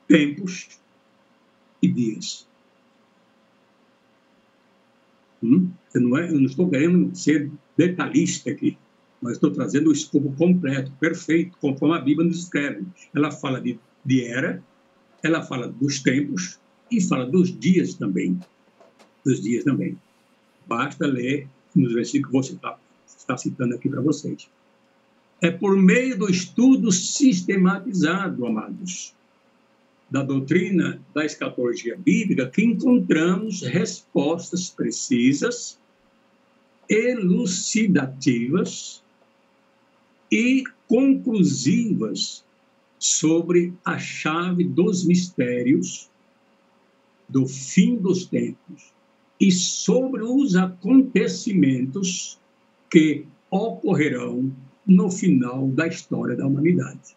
tempos e dias. Eu não estou querendo ser detalhista aqui, mas estou trazendo o escopo completo, perfeito, conforme a Bíblia nos escreve. Ela fala de era, ela fala dos tempos e fala dos dias também. Basta ler nos versículos que você está citando aqui para vocês. É por meio do estudo sistematizado, amados, da doutrina da escatologia bíblica que encontramos respostas precisas, elucidativas e conclusivas sobre a chave dos mistérios do fim dos tempos e sobre os acontecimentos que ocorrerão no final da história da humanidade.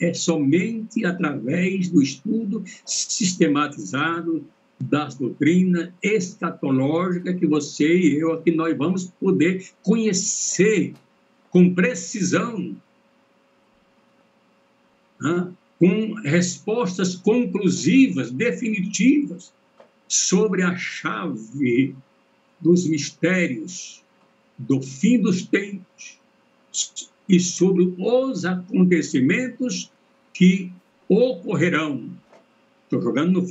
É somente através do estudo sistematizado das doutrinas escatológicas que você e eu aqui nós vamos poder conhecer com precisão, com respostas conclusivas, definitivas, sobre a chave dos mistérios do fim dos tempos e sobre os acontecimentos que ocorrerão. Estou jogando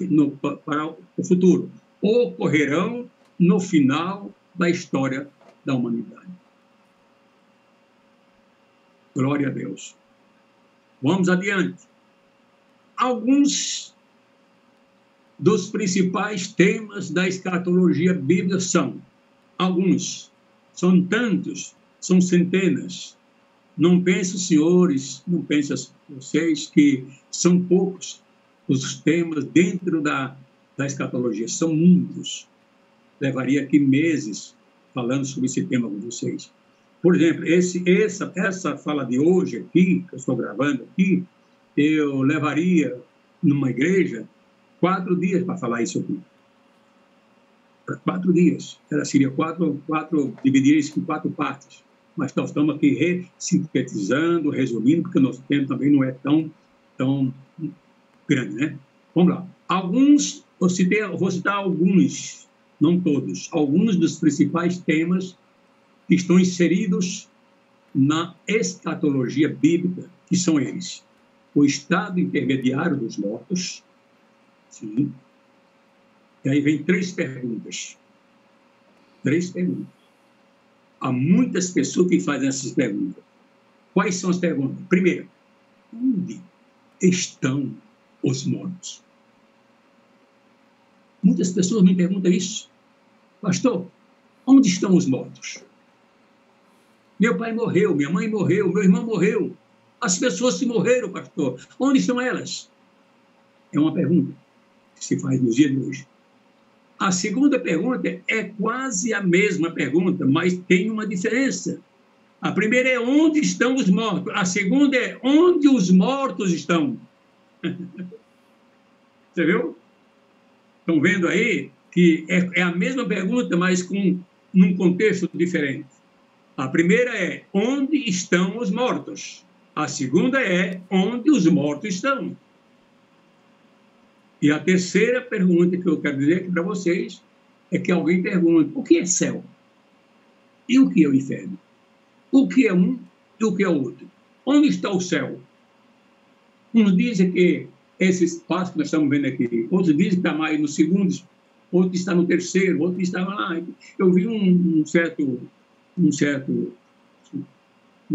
para o futuro. Ocorrerão no final da história da humanidade. Glória a Deus. Vamos adiante. Alguns dos principais temas da escatologia bíblica são tantos, são centenas. Não pensem, senhores, não pensem vocês que são poucos os temas dentro da escatologia, são muitos. Levaria aqui meses falando sobre esse tema com vocês. Por exemplo, essa fala de hoje aqui, que eu estou gravando aqui, eu levaria numa igreja 4 dias para falar isso aqui. 4 dias. Seria dividir isso em 4 partes. Mas nós estamos aqui sintetizando, resumindo, porque o nosso tempo também não é tão grande, né? Vamos lá. Vou citar alguns, não todos, alguns dos principais temas que estão inseridos na escatologia bíblica, que são eles: o estado intermediário dos mortos. Sim. E aí vem 3 perguntas. 3 perguntas. Há muitas pessoas que fazem essas perguntas. Quais são as perguntas? Primeiro, onde estão os mortos? Muitas pessoas me perguntam isso. Pastor, onde estão os mortos? Meu pai morreu, minha mãe morreu, meu irmão morreu. As pessoas que morreram, pastor, onde estão elas? É uma pergunta que se faz nos dias de hoje. A segunda pergunta é quase a mesma pergunta, mas tem uma diferença. A primeira é onde estão os mortos. A segunda é onde os mortos estão. Você viu? Estão vendo aí que é a mesma pergunta, mas num contexto diferente. A primeira é onde estão os mortos. A segunda é onde os mortos estão. E a terceira pergunta que eu quero dizer aqui para vocês é que alguém pergunta: o que é céu? E o que é o inferno? O que é um e o que é o outro? Onde está o céu? Uns dizem que esse espaço que nós estamos vendo aqui, outros dizem que está mais no segundo, outros está no terceiro, outros estava lá. Eu vi uma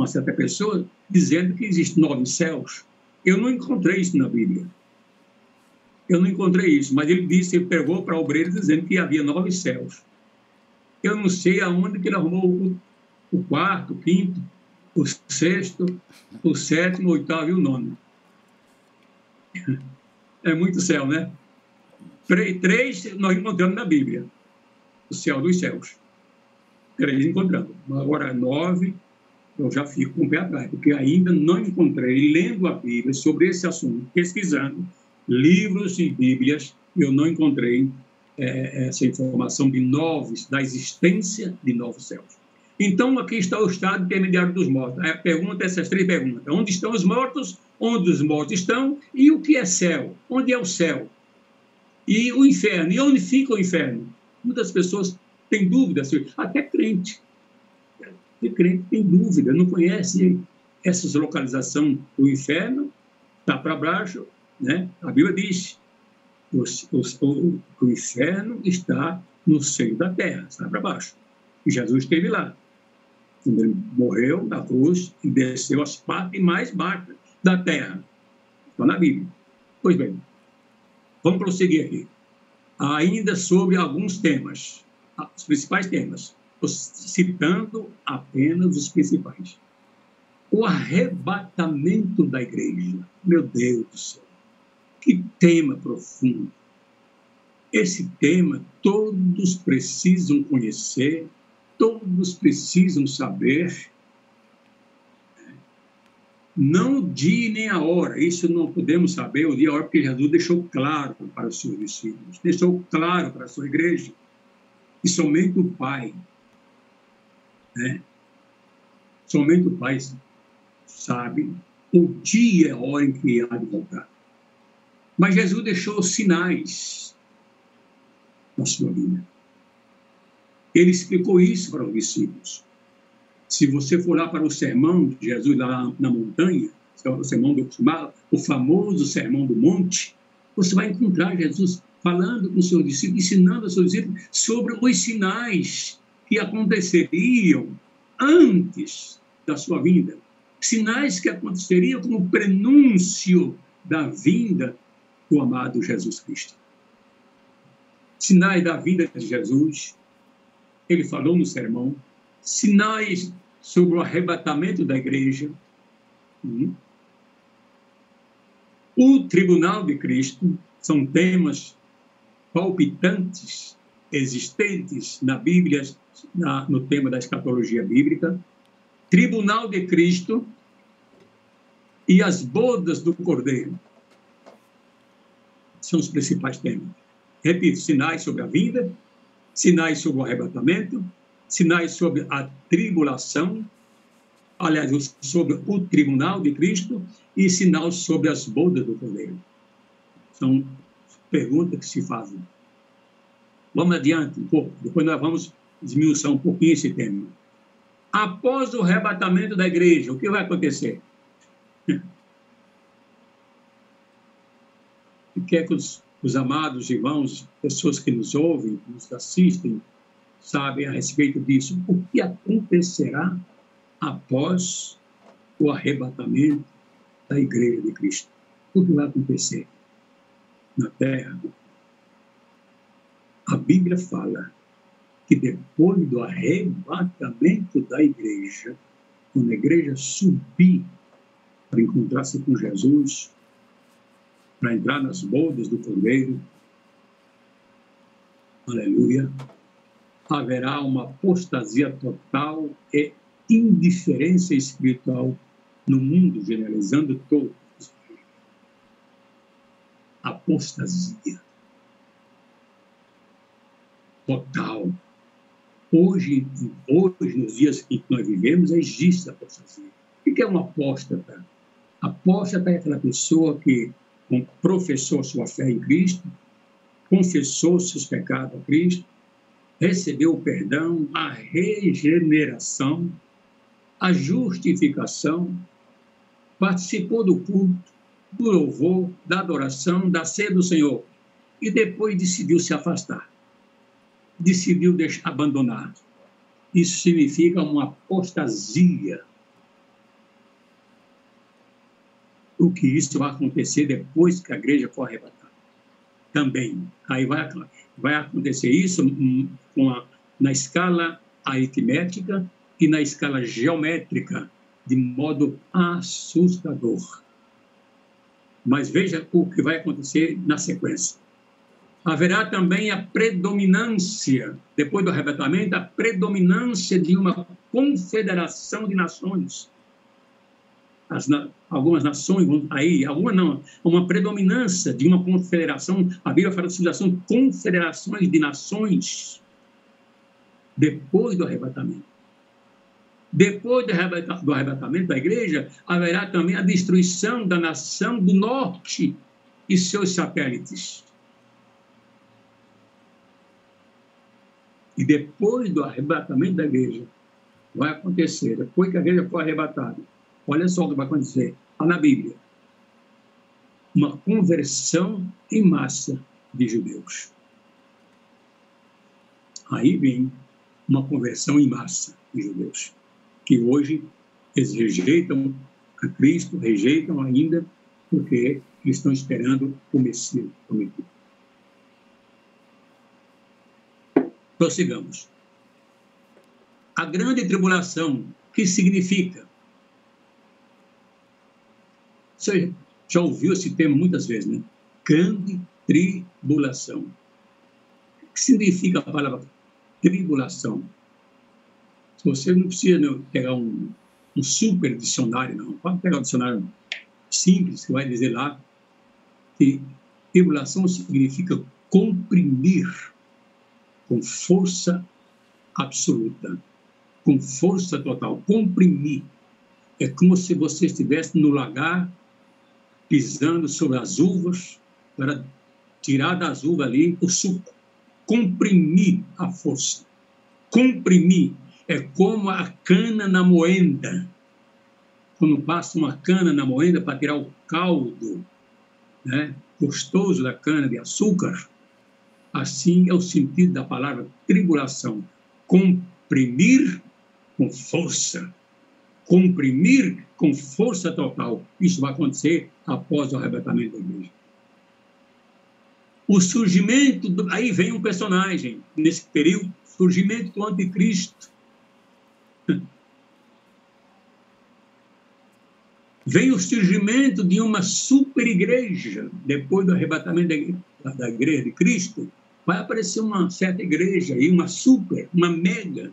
certa pessoa dizendo que existem 9 céus. Eu não encontrei isso na Bíblia. Eu não encontrei isso, mas ele pegou para obreiros dizendo que havia 9 céus. Eu não sei aonde que ele arrumou o 4º, o 5º, o 6º, o 7º, o 8º e o 9º. É muito céu, né? 3 nós encontramos na Bíblia. O céu dos céus. 3 encontramos. Agora 9, eu já fico com o pé atrás, porque ainda não encontrei, lendo a Bíblia sobre esse assunto, pesquisando livros e Bíblias, eu não encontrei essa informação da existência de novos céus. Então, aqui está o estado intermediário dos mortos. A pergunta é essas 3 perguntas: onde estão os mortos? Onde os mortos estão? E o que é céu? Onde é o céu? E o inferno? E onde fica o inferno? Muitas pessoas têm dúvidas, até crente. E crente tem dúvida, não conhece essas localizações do inferno, está para baixo, né? A Bíblia diz: o inferno está no seio da terra, sai para baixo. E Jesus esteve lá. Quando ele morreu na cruz e desceu as partes mais baixas da terra. Está na Bíblia. Pois bem, vamos prosseguir aqui. Ainda sobre alguns temas, os principais temas, citando apenas os principais. O arrebatamento da igreja. Meu Deus do céu, que tema profundo. Esse tema todos precisam conhecer, todos precisam saber. Não o dia nem a hora, isso não podemos saber o dia e a hora, porque Jesus deixou claro para os seus discípulos, deixou claro para a sua igreja, que somente o Pai, somente o Pai sabe o dia e a hora em que há de voltar. Mas Jesus deixou sinais na sua vida. Ele explicou isso para os discípulos. Se você for lá para o sermão de Jesus lá na montanha, o famoso sermão do monte, você vai encontrar Jesus falando com os seus discípulos, ensinando aos seus discípulos sobre os sinais que aconteceriam antes da sua vinda. Sinais que aconteceriam como prenúncio da vinda do amado Jesus Cristo. Sinais da vinda de Jesus, ele falou no sermão, sinais sobre o arrebatamento da igreja, o tribunal de Cristo, são temas palpitantes, existentes na Bíblia, no tema da escatologia bíblica, tribunal de Cristo e as bodas do Cordeiro. São os principais temas. Repito, sinais sobre a vida, sinais sobre o arrebatamento, sinais sobre a tribulação, aliás, sobre o tribunal de Cristo e sinal sobre as bodas do Cordeiro. São perguntas que se fazem. Vamos adiante um pouco, depois nós vamos desmiuçar um pouquinho esse tema. Após o arrebatamento da igreja, o que vai acontecer? O que é que os amados irmãos, pessoas que nos ouvem, que nos assistem, sabem a respeito disso? O que acontecerá após o arrebatamento da igreja de Cristo? O que vai acontecer na terra? A Bíblia fala que depois do arrebatamento da igreja, quando a igreja subir para encontrar-se com Jesus, para entrar nas bodas do Cordeiro, aleluia, haverá uma apostasia total e indiferença espiritual no mundo, generalizando todos. Apostasia total. Hoje, nos dias em que nós vivemos, existe a apostasia. O que é um apóstata? Apóstata é aquela pessoa que professou sua fé em Cristo, confessou seus pecados a Cristo, recebeu o perdão, a regeneração, a justificação, participou do culto, do louvor, da adoração, da ceia do Senhor, e depois decidiu se afastar, decidiu abandonar. Isso significa uma apostasia. O que isso vai acontecer depois que a igreja for arrebatada. Também. Aí vai acontecer isso na escala aritmética e na escala geométrica, de modo assustador. Mas veja o que vai acontecer na sequência. Haverá também a predominância, depois do arrebatamento, a predominância de uma confederação de nações. Algumas nações, algumas não, uma predominância de uma confederação, a Bíblia fala de civilização, confederações de nações, depois do arrebatamento. Depois do arrebatamento da igreja, haverá também a destruição da nação do norte e seus satélites. E depois do arrebatamento da igreja, vai acontecer, depois que a igreja for arrebatada, olha só o que vai acontecer, está na Bíblia, uma conversão em massa de judeus. Aí vem uma conversão em massa de judeus, que hoje eles rejeitam a Cristo, rejeitam ainda, porque eles estão esperando o Messias prometido. Prossigamos. A grande tribulação, o que significa? Você já ouviu esse termo muitas vezes, né? Grande tribulação. O que significa a palavra tribulação? Você não precisa pegar um super dicionário, não. Pode pegar um dicionário simples, que vai dizer lá que tribulação significa comprimir com força absoluta, com força total, comprimir. É como se você estivesse no lagar, pisando sobre as uvas, para tirar das uvas ali o suco. Comprimir a força. Comprimir é como a cana na moenda. Quando passa uma cana na moenda para tirar o caldo, né, gostoso da cana de açúcar, assim é o sentido da palavra tribulação. Comprimir com força. Comprimir com força total. Isso vai acontecer após o arrebatamento da igreja. O surgimento, aí vem um personagem, nesse período, surgimento do anticristo. Vem o surgimento de uma super igreja, depois do arrebatamento da igreja de Cristo, vai aparecer uma certa igreja e uma super, uma mega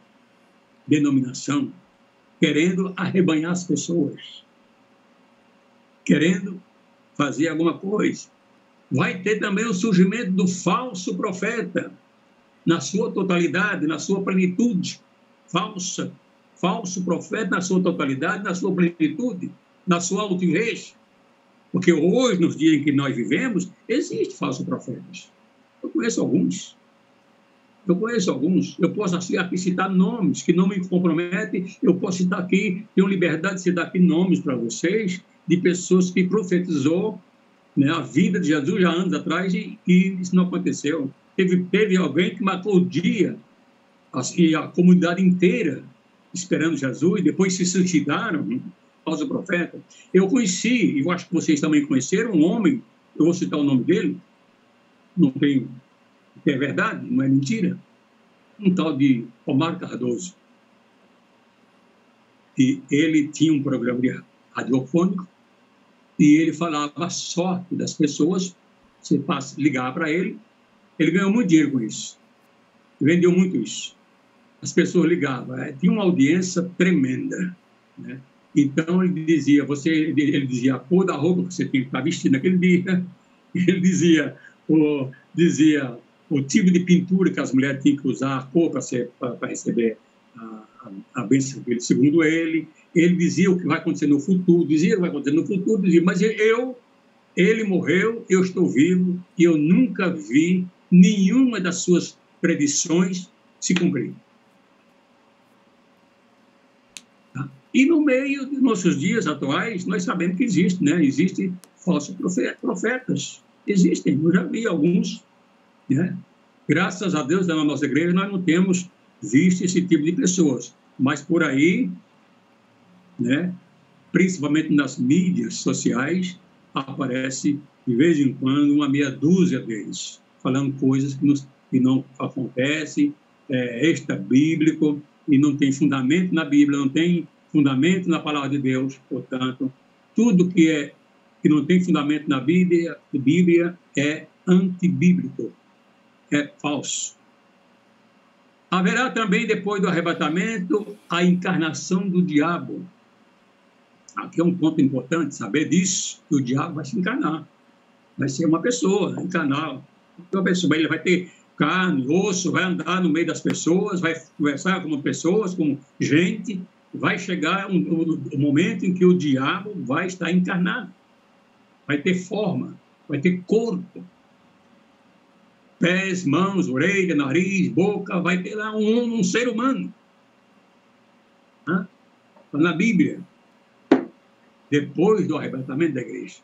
denominação, querendo arrebanhar as pessoas, querendo fazer alguma coisa. Vai ter também o surgimento do falso profeta, na sua totalidade, na sua plenitude. Falso profeta na sua totalidade, na sua plenitude, na sua altivez. Porque hoje, nos dias em que nós vivemos, existem falsos profetas. Eu conheço alguns. Eu posso aqui citar nomes que não me comprometem. Eu posso citar aqui, tenho liberdade de citar aqui nomes para vocês, de pessoas que profetizou, né, a vida de Jesus já anos atrás e isso não aconteceu. Teve alguém que marcou o dia, e a comunidade inteira esperando Jesus, e depois se suicidaram, falso profeta. Eu conheci, e eu acho que vocês também conheceram, um homem, eu vou citar o nome dele, não tenho, é verdade, não é mentira, um tal de Omar Cardoso. E ele tinha um programa de radiofônico, e ele falava a sorte das pessoas, você passa ligar para ele ganhou muito dinheiro com isso, vendeu muito isso. As pessoas ligavam, tinha uma audiência tremenda, né? Então ele dizia a cor da roupa que você tinha que estar vestindo naquele dia, ele dizia o tipo de pintura que as mulheres tinham que usar, a cor para receber a bênção dele, segundo ele dizia o que vai acontecer no futuro, mas ele morreu, eu estou vivo, e eu nunca vi nenhuma das suas predições se cumprir. Tá? E no meio dos nossos dias atuais, nós sabemos que existe, né? Existem falsos profetas, existem, eu já vi alguns, né? Graças a Deus, na nossa igreja, nós não temos visto esse tipo de pessoas, mas por aí, né, principalmente nas mídias sociais, aparece, de vez em quando, uma meia dúzia deles, falando coisas que não acontecem, extra-bíblico, e não tem fundamento na Bíblia, não tem fundamento na palavra de Deus. Portanto, tudo que não tem fundamento na Bíblia é antibíblico, é falso. Haverá também, depois do arrebatamento, a encarnação do diabo. Aqui é um ponto importante, saber disso, que o diabo vai se encarnar. Vai ser uma pessoa, encarnar. Ele vai ter carne, osso, vai andar no meio das pessoas, vai conversar com pessoas, com gente. Vai chegar o momento em que o diabo vai estar encarnado. Vai ter forma, vai ter corpo. Pés, mãos, orelha, nariz, boca, vai ter lá um ser humano. Na Bíblia, depois do arrebatamento da igreja.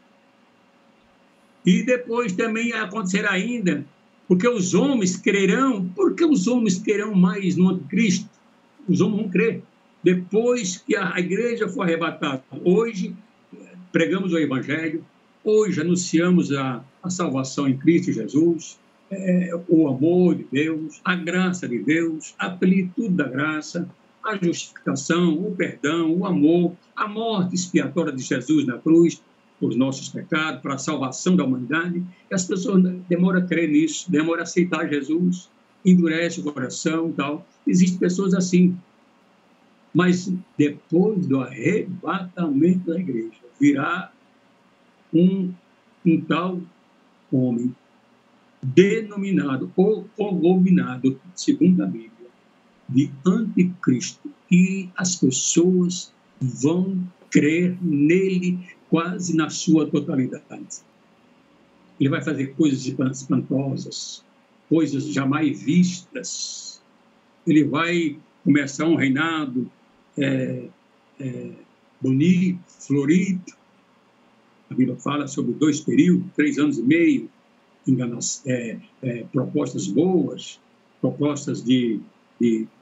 E depois também acontecerá ainda Porque os homens crerão. Por que os homens crerão mais no anticristo? Os homens vão crer. Depois que a igreja for arrebatada. Hoje, pregamos o evangelho. Hoje, anunciamos a salvação em Cristo Jesus. O amor de Deus, a graça de Deus, a plenitude da graça, a justificação, o perdão, o amor, a morte expiatória de Jesus na cruz, os nossos pecados, para a salvação da humanidade. E as pessoas demoram a crer nisso, demoram a aceitar Jesus, endurece o coração e tal. Existem pessoas assim. Mas depois do arrebatamento da igreja, virá um tal homem denominado ou cognominado, segundo a Bíblia, de anticristo, e as pessoas vão crer nele quase na sua totalidade. Ele vai fazer coisas espantosas, coisas jamais vistas. Ele vai começar um reinado bonito, florido. A Bíblia fala sobre 2 períodos, 3 anos e meio, propostas boas, propostas de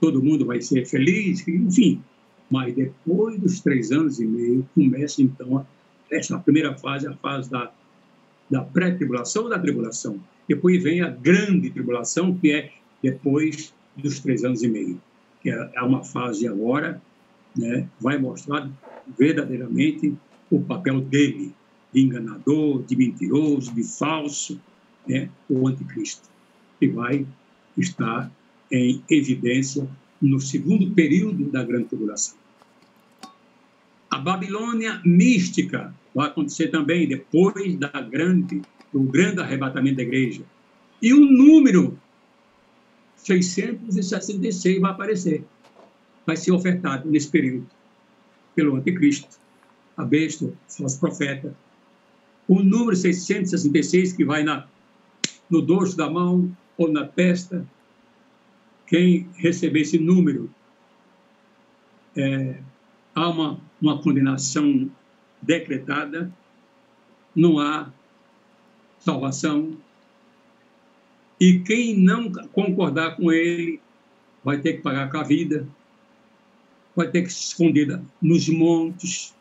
todo mundo vai ser feliz, enfim. Mas depois dos 3 anos e meio, começa então essa primeira fase, a fase da pré-tribulação ou da tribulação. Depois vem a grande tribulação, que é depois dos 3 anos e meio, que é uma fase agora, né, vai mostrar verdadeiramente o papel dele, de enganador, de mentiroso, de falso, né, o anticristo, que vai estar em evidência no segundo período da grande tribulação. A Babilônia mística vai acontecer também depois do grande arrebatamento da igreja. E o número 666 vai aparecer, vai ser ofertado nesse período pelo anticristo, a besta, o falso profeta. O número 666 que vai no dorso da mão ou na testa, quem receber esse número, há uma condenação decretada, não há salvação, e quem não concordar com ele vai ter que pagar com a vida, vai ter que se esconder nos montes.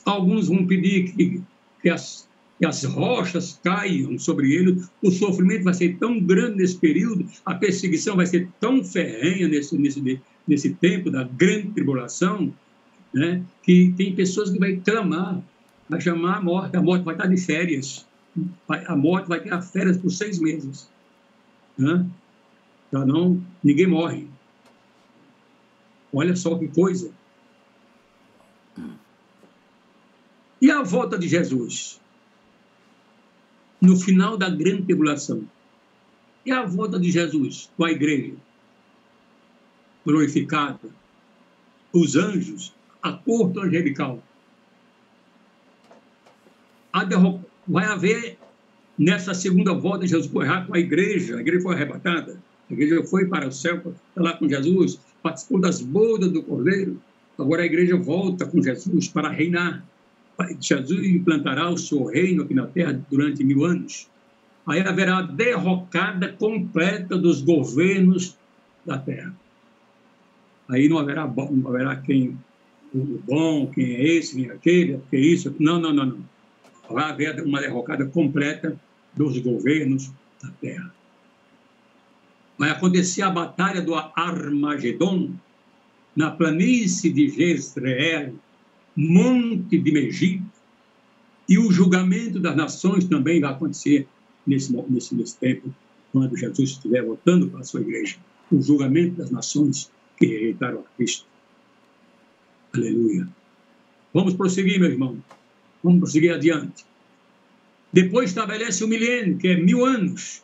Alguns vão pedir que as rochas caiam sobre ele. O sofrimento vai ser tão grande nesse período, a perseguição vai ser tão ferrenha nesse tempo da grande tribulação, né, que tem pessoas que vão clamar, vai chamar a morte vai estar de férias, a morte vai ter férias por 6 meses, né? Para ninguém morre. Olha só que coisa. E a volta de Jesus? No final da grande tribulação. E a volta de Jesus com a igreja glorificada, os anjos, a corte angelical. Vai haver, nessa segunda volta de Jesus com a igreja foi arrebatada, a igreja foi para o céu, está lá com Jesus, participou das bodas do Cordeiro, agora a igreja volta com Jesus para reinar. Jesus implantará o seu reino aqui na terra durante 1000 anos. Aí haverá a derrocada completa dos governos da terra. Aí não haverá quem o bom, quem é esse, quem é aquele, quem é isso. Não. Vai haver uma derrocada completa dos governos da terra. Vai acontecer a batalha do Armagedon na planície de Jezreel, monte de Egito, e o julgamento das nações também vai acontecer nesse tempo, quando Jesus estiver voltando para a sua igreja. O julgamento das nações que rejeitaram a Cristo. Aleluia. Vamos prosseguir, meu irmão. Vamos prosseguir adiante. Depois estabelece o milênio, que é 1000 anos.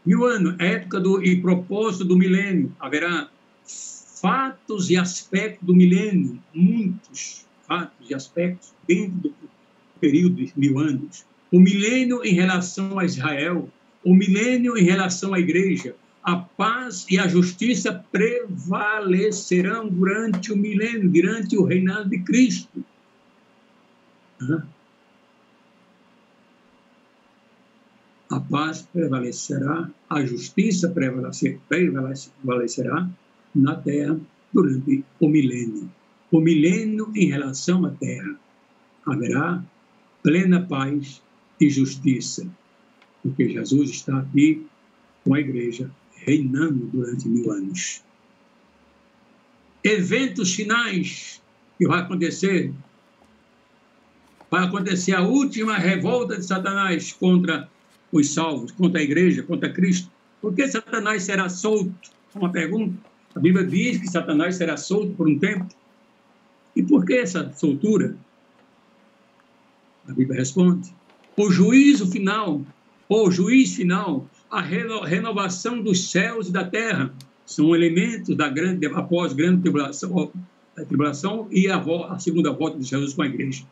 1000 anos, época e propósito do milênio. Haverá fatos e aspectos do milênio, muitos fatos e aspectos dentro do período de 1000 anos. O milênio em relação a Israel, o milênio em relação à igreja. A paz e a justiça prevalecerão durante o milênio, durante o reinado de Cristo. a paz prevalecerá, a justiça prevalecerá na terra durante o milênio. O milênio em relação à terra. Haverá plena paz e justiça, porque Jesus está aqui com a igreja, reinando durante 1000 anos. Eventos finais que vai acontecer a última revolta de Satanás contra os salvos, contra a igreja, contra Cristo. Por que Satanás será solto? Uma pergunta. A Bíblia diz que Satanás será solto por um tempo. E por que essa soltura? A Bíblia responde: o juízo final, a renovação dos céus e da terra, são elementos após a grande tribulação e a segunda volta de Jesus com a igreja.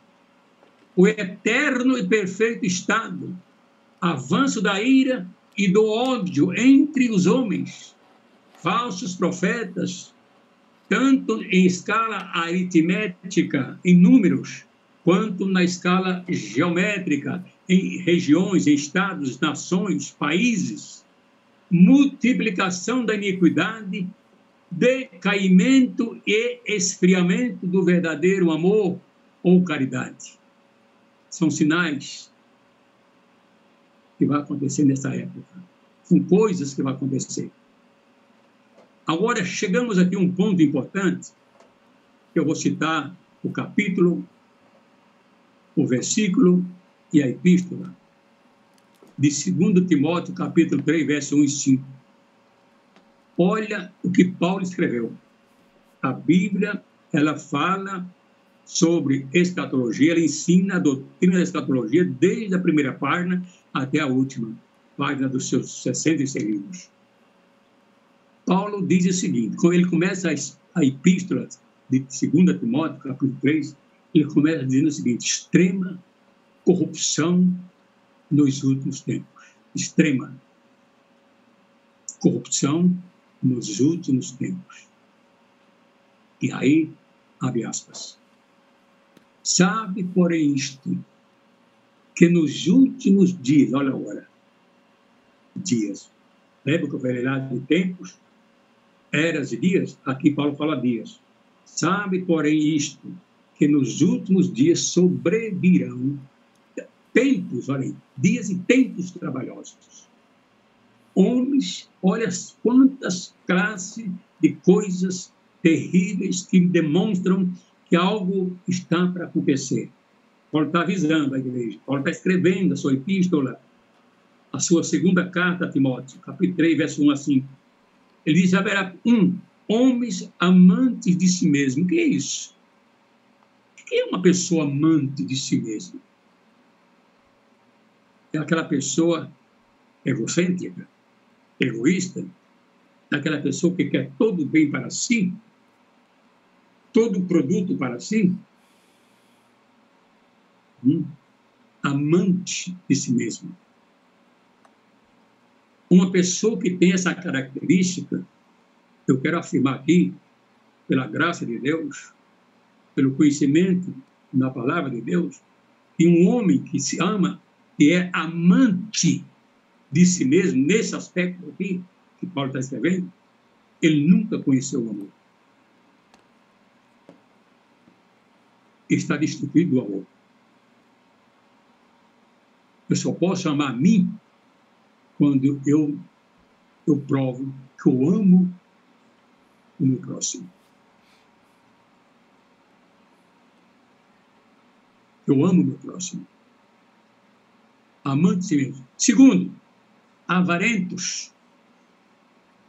O eterno e perfeito estado, avanço da ira e do ódio entre os homens, falsos profetas, tanto em escala aritmética, em números, quanto na escala geométrica, em regiões, em estados, nações, países, multiplicação da iniquidade, decaimento e esfriamento do verdadeiro amor ou caridade. São sinais que vão acontecer nessa época. São coisas que vão acontecer. Agora, chegamos aqui a um ponto importante, que eu vou citar o capítulo, o versículo e a epístola de 2 Timóteo, capítulo 3, verso 1 e 5. Olha o que Paulo escreveu. A Bíblia, ela fala sobre escatologia, ela ensina a doutrina da escatologia desde a primeira página até a última página dos seus 66 livros. Paulo diz o seguinte, quando ele começa a epístola de 2 Timóteo, capítulo 3, ele começa dizendo o seguinte: extrema corrupção nos últimos tempos. Extrema corrupção nos últimos tempos. E aí, abre aspas. Sabe, porém, isto, que nos últimos dias, olha agora, dias, lembra que eu falei lá de tempos, eras e dias? Aqui Paulo fala dias. Sabe, porém, isto, que nos últimos dias sobrevirão tempos, olha aí, dias e tempos trabalhosos. Homens, olha quantas classes de coisas terríveis que demonstram que algo está para acontecer. Paulo está avisando a igreja, Paulo está escrevendo a sua epístola, a sua segunda carta a Timóteo, capítulo 3, verso 1 a 5. Ele diz: haverá homens amantes de si mesmo. O que é isso? O que é uma pessoa amante de si mesmo? É aquela pessoa egocêntrica, egoísta, é aquela pessoa que quer todo o bem para si, todo o produto para si. Amante de si mesmo. Uma pessoa que tem essa característica, eu quero afirmar aqui, pela graça de Deus, pelo conhecimento na palavra de Deus, que um homem que se ama, que é amante de si mesmo, nesse aspecto aqui, que Paulo está escrevendo, ele nunca conheceu o amor. Está destituído do amor. Eu só posso amar a mim quando eu provo que eu amo o meu próximo. Eu amo o meu próximo. Amante de si mesmo. Segundo, avarentos.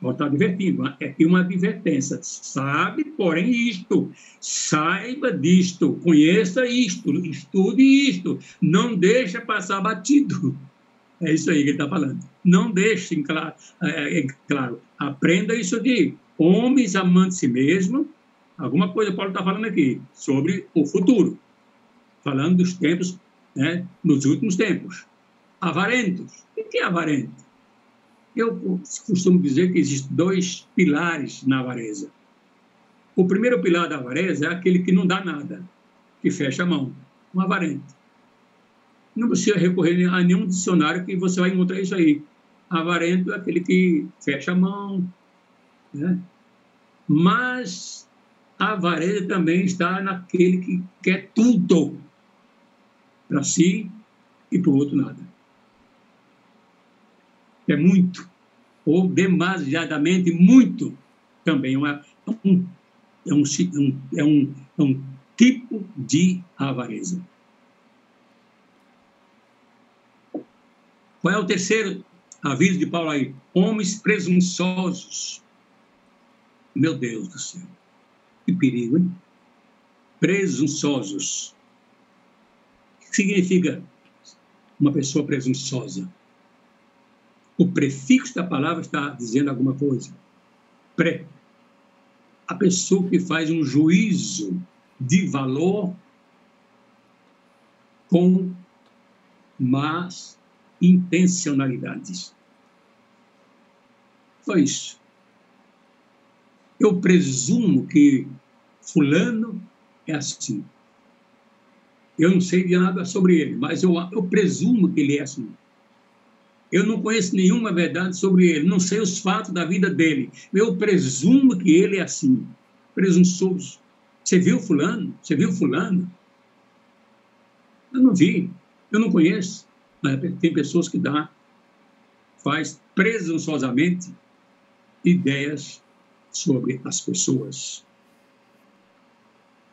Vou estar advertindo, é aqui uma advertência. Sabe, porém, isto. Saiba disto. Conheça isto. Estude isto. Não deixe passar batido. É isso aí que ele está falando. Não deixe claro. Aprenda isso aqui. Homens amantes de si mesmo. Alguma coisa Paulo está falando aqui sobre o futuro. Falando dos tempos, né, nos últimos tempos. Avarentos. O que é avarento? Eu costumo dizer que existem 2 pilares na avareza. O primeiro pilar da avareza é aquele que não dá nada, que fecha a mão, um avarento. não precisa recorrer a nenhum dicionário que você vai encontrar isso aí. Avarento é aquele que fecha a mão, né? Mas a avareza também está naquele que quer tudo para si e para o outro nada. É muito, ou demasiadamente muito, também é um tipo de avareza. Qual é o terceiro aviso de Paulo aí? Homens presunçosos. Meu Deus do céu. Que perigo, hein? Presunçosos. O que significa uma pessoa presunçosa? O prefixo da palavra está dizendo alguma coisa. Pré. A pessoa que faz um juízo de valor com más intencionalidades. Só isso. Eu presumo que fulano é assim. Eu não sei de nada sobre ele, mas eu presumo que ele é assim. Eu não conheço nenhuma verdade sobre ele, não sei os fatos da vida dele. Eu presumo que ele é assim, presunçoso. Você viu fulano? Você viu fulano? Eu não vi, eu não conheço. Mas tem pessoas que faz presunçosamente ideias sobre as pessoas.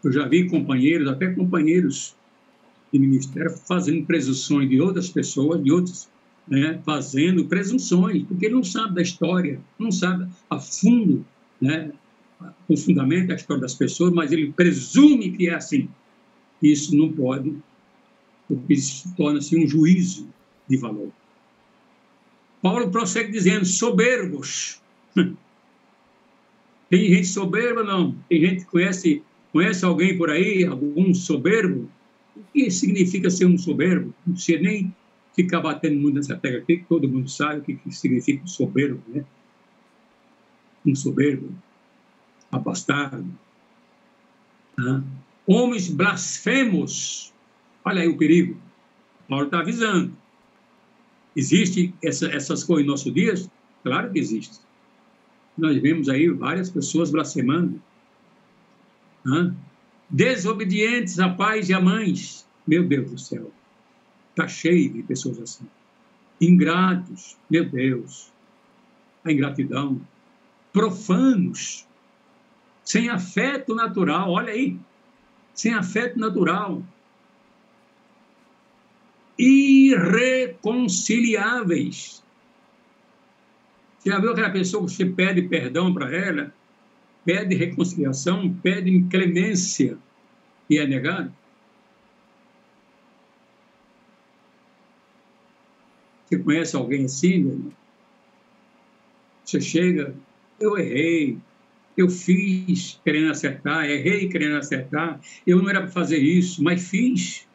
Eu já vi companheiros, até companheiros de ministério, fazendo presunções de outras pessoas, de outros, né, fazendo presunções, porque ele não sabe da história, não sabe a fundo, né, o fundamento da história das pessoas, mas ele presume que é assim. Isso não pode, porque isso torna-se um juízo de valor. Paulo prossegue dizendo, soberbos. Tem gente soberba, não? Tem gente que conhece alguém por aí, algum soberbo? O que significa ser um soberbo? Não precisa nem ficar batendo muito nessa tecla aqui, que todo mundo sabe o que significa um soberbo, né? Um soberbo, abastado. Homens blasfemos. Olha aí o perigo. Paulo está avisando. Existe essas coisas em nossos dias? Claro que existe. Nós vemos aí várias pessoas blasfemando. Desobedientes a pais e a mães. Meu Deus do céu. Está cheio de pessoas assim. Ingratos. Meu Deus. A ingratidão. Profanos. Sem afeto natural. Olha aí. Sem afeto natural. Irreconciliáveis. Você já viu aquela pessoa que você pede perdão para ela, pede reconciliação, pede clemência e é negado? Você conhece alguém assim, meu irmão? Você chega, eu errei, eu fiz querendo acertar, errei querendo acertar, eu não era para fazer isso, mas fiz.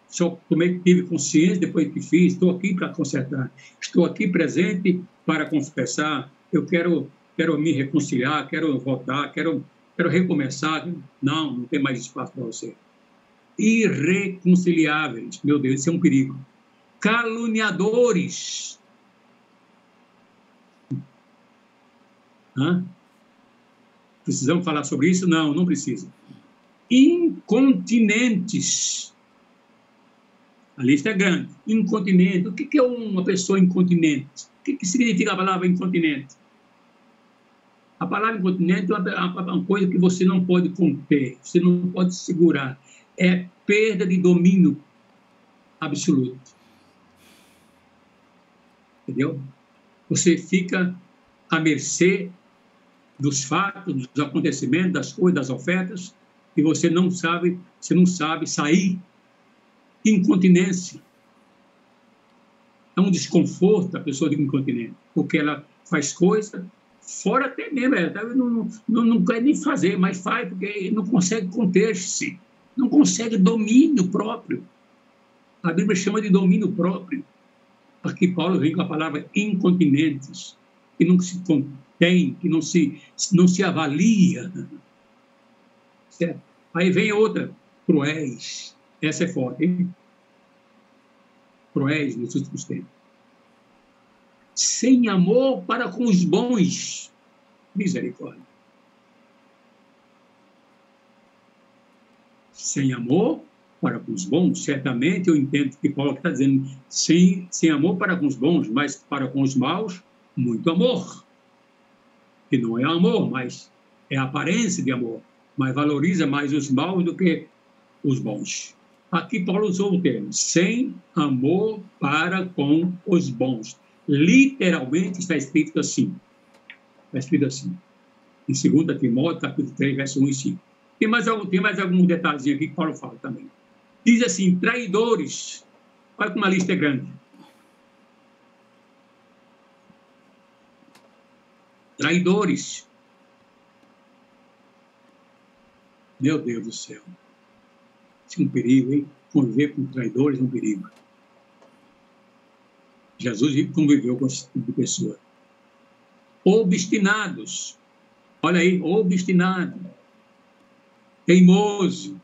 Só tive consciência depois que fiz, estou aqui para consertar, estou aqui presente para confessar, eu quero me reconciliar, quero voltar, quero recomeçar. Não tem mais espaço para você. Irreconciliáveis, meu Deus, isso é um perigo. Caluniadores. Precisamos falar sobre isso? Não precisa. Incontinentes. A lista é grande. Incontinente. O que é uma pessoa incontinente? O que significa a palavra incontinente? A palavra incontinente é uma coisa que você não pode conter, você não pode segurar. É perda de domínio absoluto. Entendeu? Você fica à mercê dos fatos, dos acontecimentos, das coisas, das ofertas, e você não sabe sair. Incontinência. É um desconforto a pessoa de incontinente, porque ela faz coisa fora até mesmo, ela não quer nem fazer, mas faz porque não consegue conter-se, não consegue domínio próprio. A Bíblia chama de domínio próprio. Aqui Paulo vem com a palavra incontinentes, que não se contém, que não se avalia. Certo? Aí vem outra, cruéis. Essa é forte, hein? cruéis nos últimos tempos. Sem amor para com os bons. Misericórdia. Sem amor para com os bons. Certamente eu entendo que Paulo está dizendo sem amor para com os bons, mas para com os maus, muito amor. Que não é amor, mas é a aparência de amor. Mas valoriza mais os maus do que os bons. Aqui Paulo usou o termo, sem amor para com os bons. Literalmente está escrito assim. Está escrito assim. Em 2 Timóteo, capítulo 3, verso 1 e 5. Tem mais algum detalhezinho aqui que Paulo fala também. Diz assim, traidores. Olha como a lista é grande. Traidores. Meu Deus do céu. Isso é um perigo, hein? Conviver com traidores é um perigo. Jesus conviveu com esse tipo de pessoa. Obstinados. Olha aí, obstinado. Teimoso.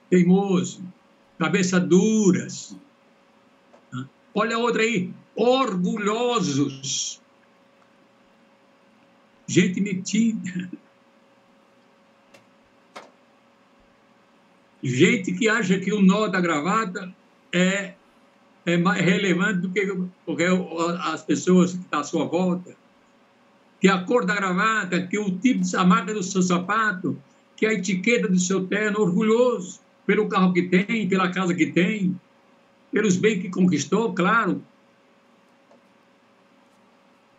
Teimoso. Cabeça duras. Olha outra aí. Orgulhosos. Gente metida. Gente que acha que o nó da gravata é mais relevante do que as pessoas que estão à sua volta. Que a cor da gravata, que o tipo, a marca do seu sapato, que a etiqueta do seu terno, orgulhoso pelo carro que tem, pela casa que tem, pelos bens que conquistou, claro.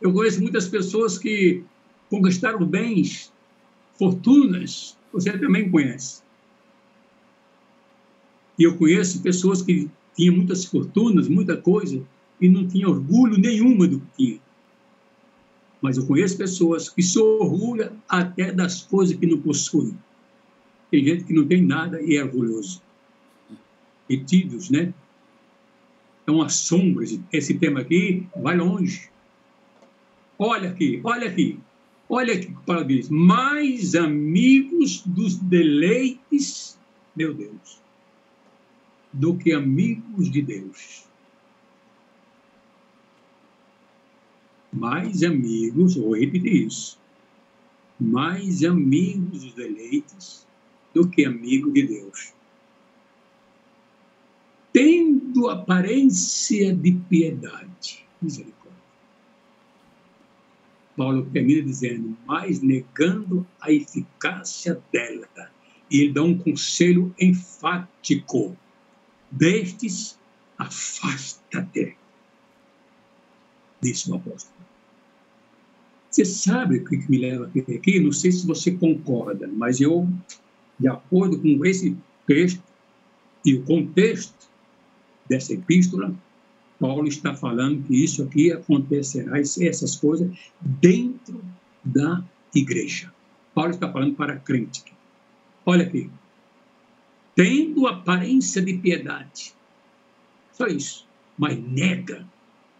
Eu conheço muitas pessoas que conquistaram bens, fortunas, você também conhece. E eu conheço pessoas que tinham muitas fortunas, muita coisa, e não tinham orgulho nenhuma do que tinham. Mas eu conheço pessoas que se orgulham até das coisas que não possuem. Tem gente que não tem nada e é orgulhoso. Metidos, né? Então, as sombras, esse tema aqui vai longe. Olha aqui, olha aqui. Olha aqui o que Paulo diz. Mais amigos dos deleites, meu Deus, do que amigos de Deus. Mais amigos, vou repetir isso, mais amigos dos deleites do que amigos de Deus. Tendo aparência de piedade. Misericórdia. Paulo termina dizendo, mas negando a eficácia dela. E ele dá um conselho enfático. Destes, afasta-te. Disse o apóstolo. Você sabe o que me leva aqui? Não sei se você concorda, mas eu, de acordo com esse texto e o contexto dessa epístola, Paulo está falando que isso aqui acontecerá, essas coisas, dentro da igreja. Paulo está falando para a crente. Olha aqui. Tendo aparência de piedade. Só isso. Mas nega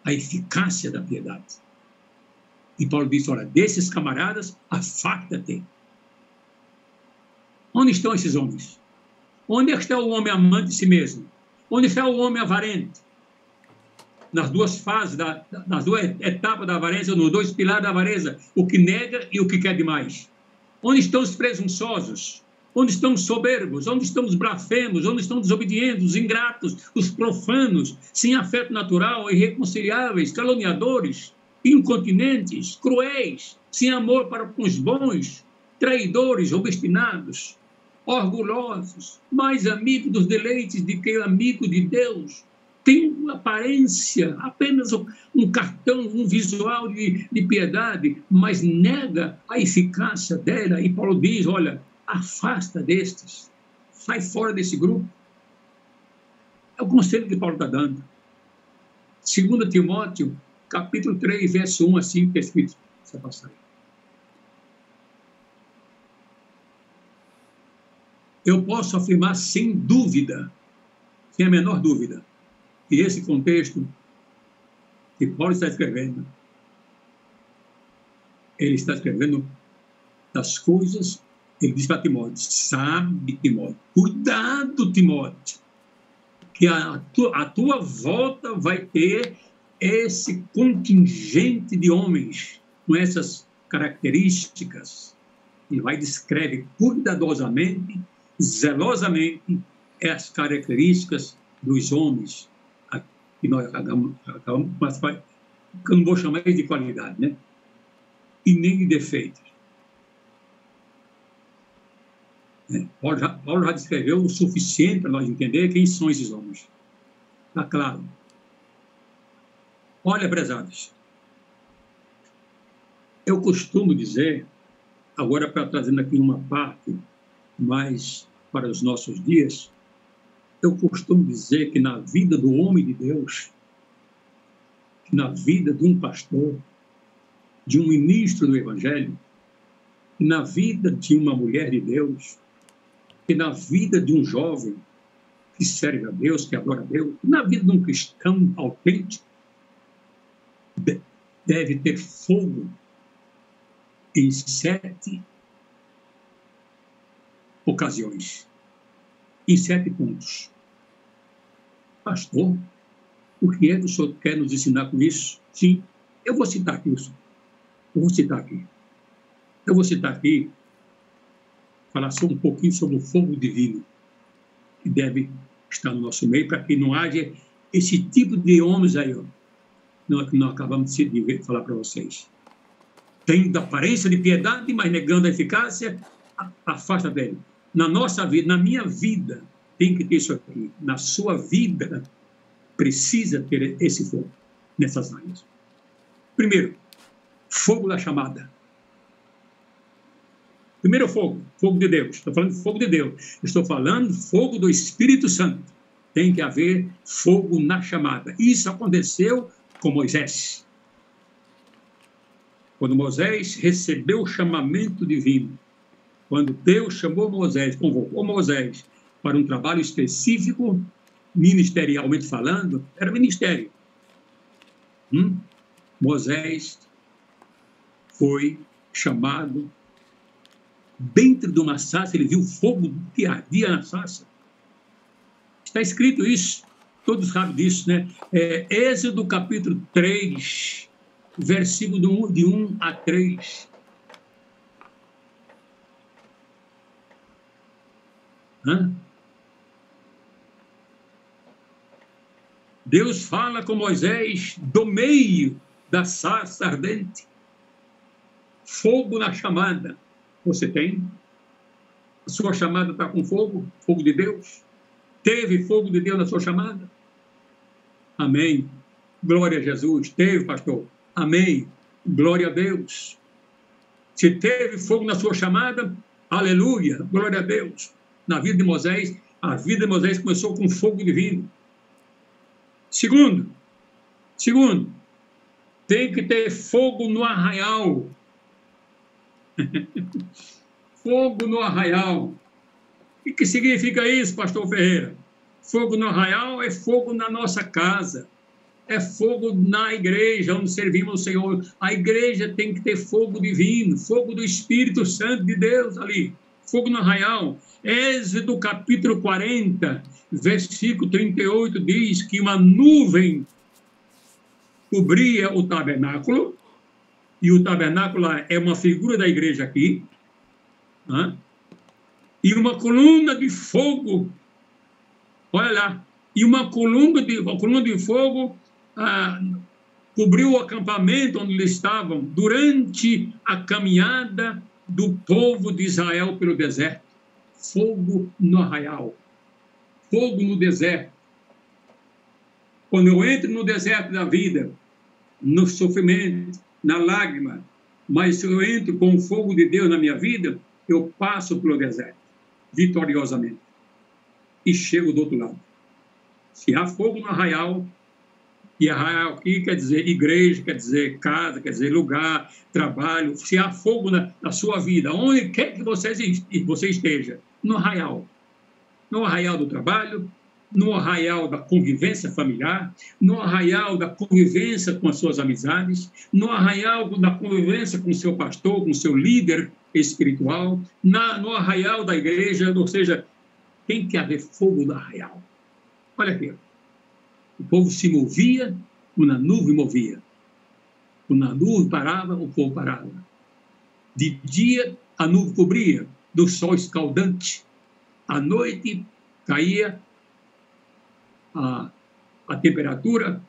a eficácia da piedade. E Paulo diz, olha, desses camaradas, afasta-te. Onde estão esses homens? Onde está o homem amante de si mesmo? Onde está o homem avarento? Nas duas fases, nas duas etapas da avareza, nos dois pilares da avareza, o que nega e o que quer demais. Onde estão os presunçosos? Onde estão os soberbos? Onde estão os blasfemos? Onde estão os desobedientes, os ingratos, os profanos, sem afeto natural, irreconciliáveis, caluniadores, incontinentes, cruéis, sem amor para com os bons, traidores, obstinados, orgulhosos, mais amigos dos deleites do que amigo de Deus? Tem uma aparência, apenas um cartão, um visual de piedade, mas nega a eficácia dela. E Paulo diz, olha, afasta destes, sai fora desse grupo. É o conselho que Paulo está dando. 2 Timóteo, capítulo 3, verso 1 a 5, que é escrito essa passagem. Eu posso afirmar sem dúvida, sem a menor dúvida, que esse contexto que Paulo está escrevendo, ele está escrevendo das coisas Ele diz para Timóteo, sabe, Timóteo, cuidado, Timóteo, que a tua volta vai ter esse contingente de homens com essas características. E vai descreve cuidadosamente, zelosamente, as características dos homens, que nós acabamos, que eu não vou chamar de qualidade, né? E nem de defeitos. Paulo já descreveu o suficiente para nós entender quem são esses homens. Está claro. Olha, prezados, eu costumo dizer, agora para trazendo aqui uma parte mais para os nossos dias, eu costumo dizer que na vida do homem de Deus, na vida de um pastor, de um ministro do Evangelho, na vida de uma mulher de Deus, e na vida de um jovem que serve a Deus, que adora a Deus, na vida de um cristão autêntico, deve ter fogo em 7 ocasiões, em 7 pontos. Pastor, o que é que o senhor quer nos ensinar com isso? Sim, eu vou citar aqui, falar só um pouquinho sobre o fogo divino, que deve estar no nosso meio, para que não haja esse tipo de homens aí, ó, que nós acabamos de falar para vocês. Tendo aparência de piedade, mas negando a eficácia, afasta dele. Na nossa vida, na minha vida, tem que ter isso aqui. Na sua vida, precisa ter esse fogo, nessas áreas. Primeiro, fogo da chamada. Primeiro fogo de Deus. Estou falando de fogo de Deus. Estou falando fogo do Espírito Santo. Tem que haver fogo na chamada. Isso aconteceu com Moisés. Quando Moisés recebeu o chamamento divino, quando Deus chamou Moisés, convocou Moisés para um trabalho específico, ministerialmente falando, era ministério. Moisés foi chamado dentro de uma sarça, ele viu fogo que ardia na sarça. Está escrito isso, todos sabem disso, né? Êxodo capítulo 3, versículo de 1 a 3. Deus fala com Moisés do meio da sarça ardente. Fogo na chamada. Você tem? A sua chamada está com fogo? Fogo de Deus? Teve fogo de Deus na sua chamada? Amém. Glória a Jesus. Teve, pastor? Amém. Glória a Deus. Se teve fogo na sua chamada, aleluia. Glória a Deus. Na vida de Moisés, a vida de Moisés começou com fogo divino. Segundo, tem que ter fogo no arraial. Fogo no arraial. O que significa isso, pastor Ferreira? Fogo no arraial é fogo na nossa casa. É fogo na igreja, onde servimos ao Senhor. A igreja tem que ter fogo divino, fogo do Espírito Santo de Deus ali. Fogo no arraial. Êxodo capítulo 40, versículo 38, diz que uma nuvem cobria o tabernáculo, e o tabernáculo é uma figura da igreja aqui, e uma coluna de fogo, olha lá, e uma coluna de fogo cobriu o acampamento onde eles estavam durante a caminhada do povo de Israel pelo deserto. Fogo no arraial, fogo no deserto. Quando eu entro no deserto da vida, no sofrimento, na lágrima, mas se eu entro com o fogo de Deus na minha vida, eu passo pelo deserto, vitoriosamente, e chego do outro lado. Se há fogo no arraial, e arraial aqui quer dizer igreja, quer dizer casa, quer dizer lugar, trabalho, se há fogo na sua vida, onde quer que você esteja, no arraial do trabalho, no arraial da convivência familiar, no arraial da convivência com as suas amizades, no arraial da convivência com o seu pastor, com o seu líder, espiritual, no arraial da igreja, ou seja, tem que haver fogo no arraial. Olha aqui, o povo se movia, quando a nuvem movia. Quando a nuvem parava, o povo parava. De dia, a nuvem cobria, do sol escaldante. À noite, caía a temperatura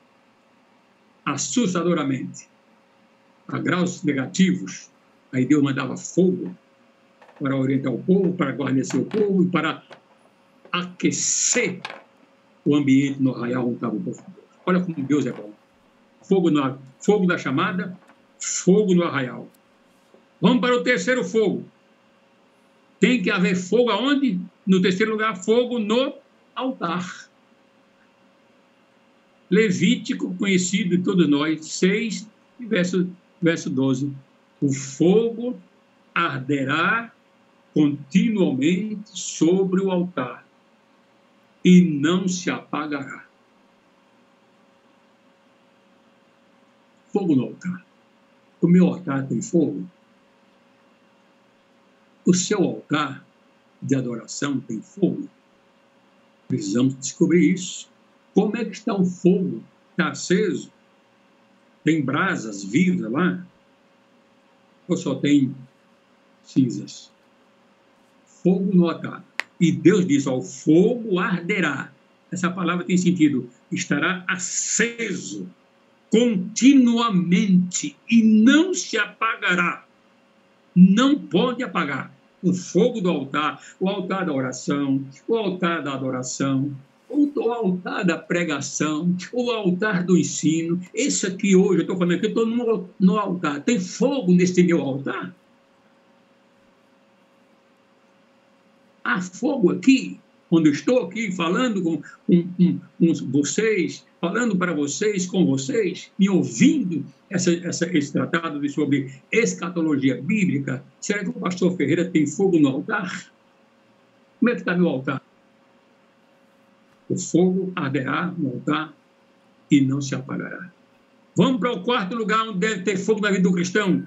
assustadoramente, a graus negativos. Aí Deus mandava fogo para orientar o povo, para guarnecer o povo e para aquecer o ambiente no arraial onde estava o povo. Olha como Deus é bom. Fogo da chamada, fogo no arraial. Vamos para o terceiro fogo. Tem que haver fogo aonde? No terceiro lugar, fogo no altar. Levítico, conhecido de todos nós, 6, verso 12. O fogo arderá continuamente sobre o altar e não se apagará. Fogo no altar. O meu altar tem fogo. O seu altar de adoração tem fogo. Precisamos descobrir isso. Como é que está o fogo? Está aceso? Tem brasas vivas lá? Ou só tem cinzas? Fogo no altar. E Deus diz, ó, o fogo arderá. Essa palavra tem sentido, estará aceso continuamente e não se apagará. Não pode apagar. O fogo do altar, o altar da oração, o altar da adoração, o altar da pregação, o altar do ensino. Esse aqui hoje, eu estou falando aqui, eu estou no altar. Tem fogo nesse meu altar? Há fogo aqui, quando eu estou aqui falando com vocês, falando para vocês, com vocês, me ouvindo esse tratado sobre escatologia bíblica. Será que o pastor Ferreira tem fogo no altar? Como é que está meu altar? O fogo arderá no altar e não se apagará. Vamos para o quarto lugar onde deve ter fogo na vida do cristão.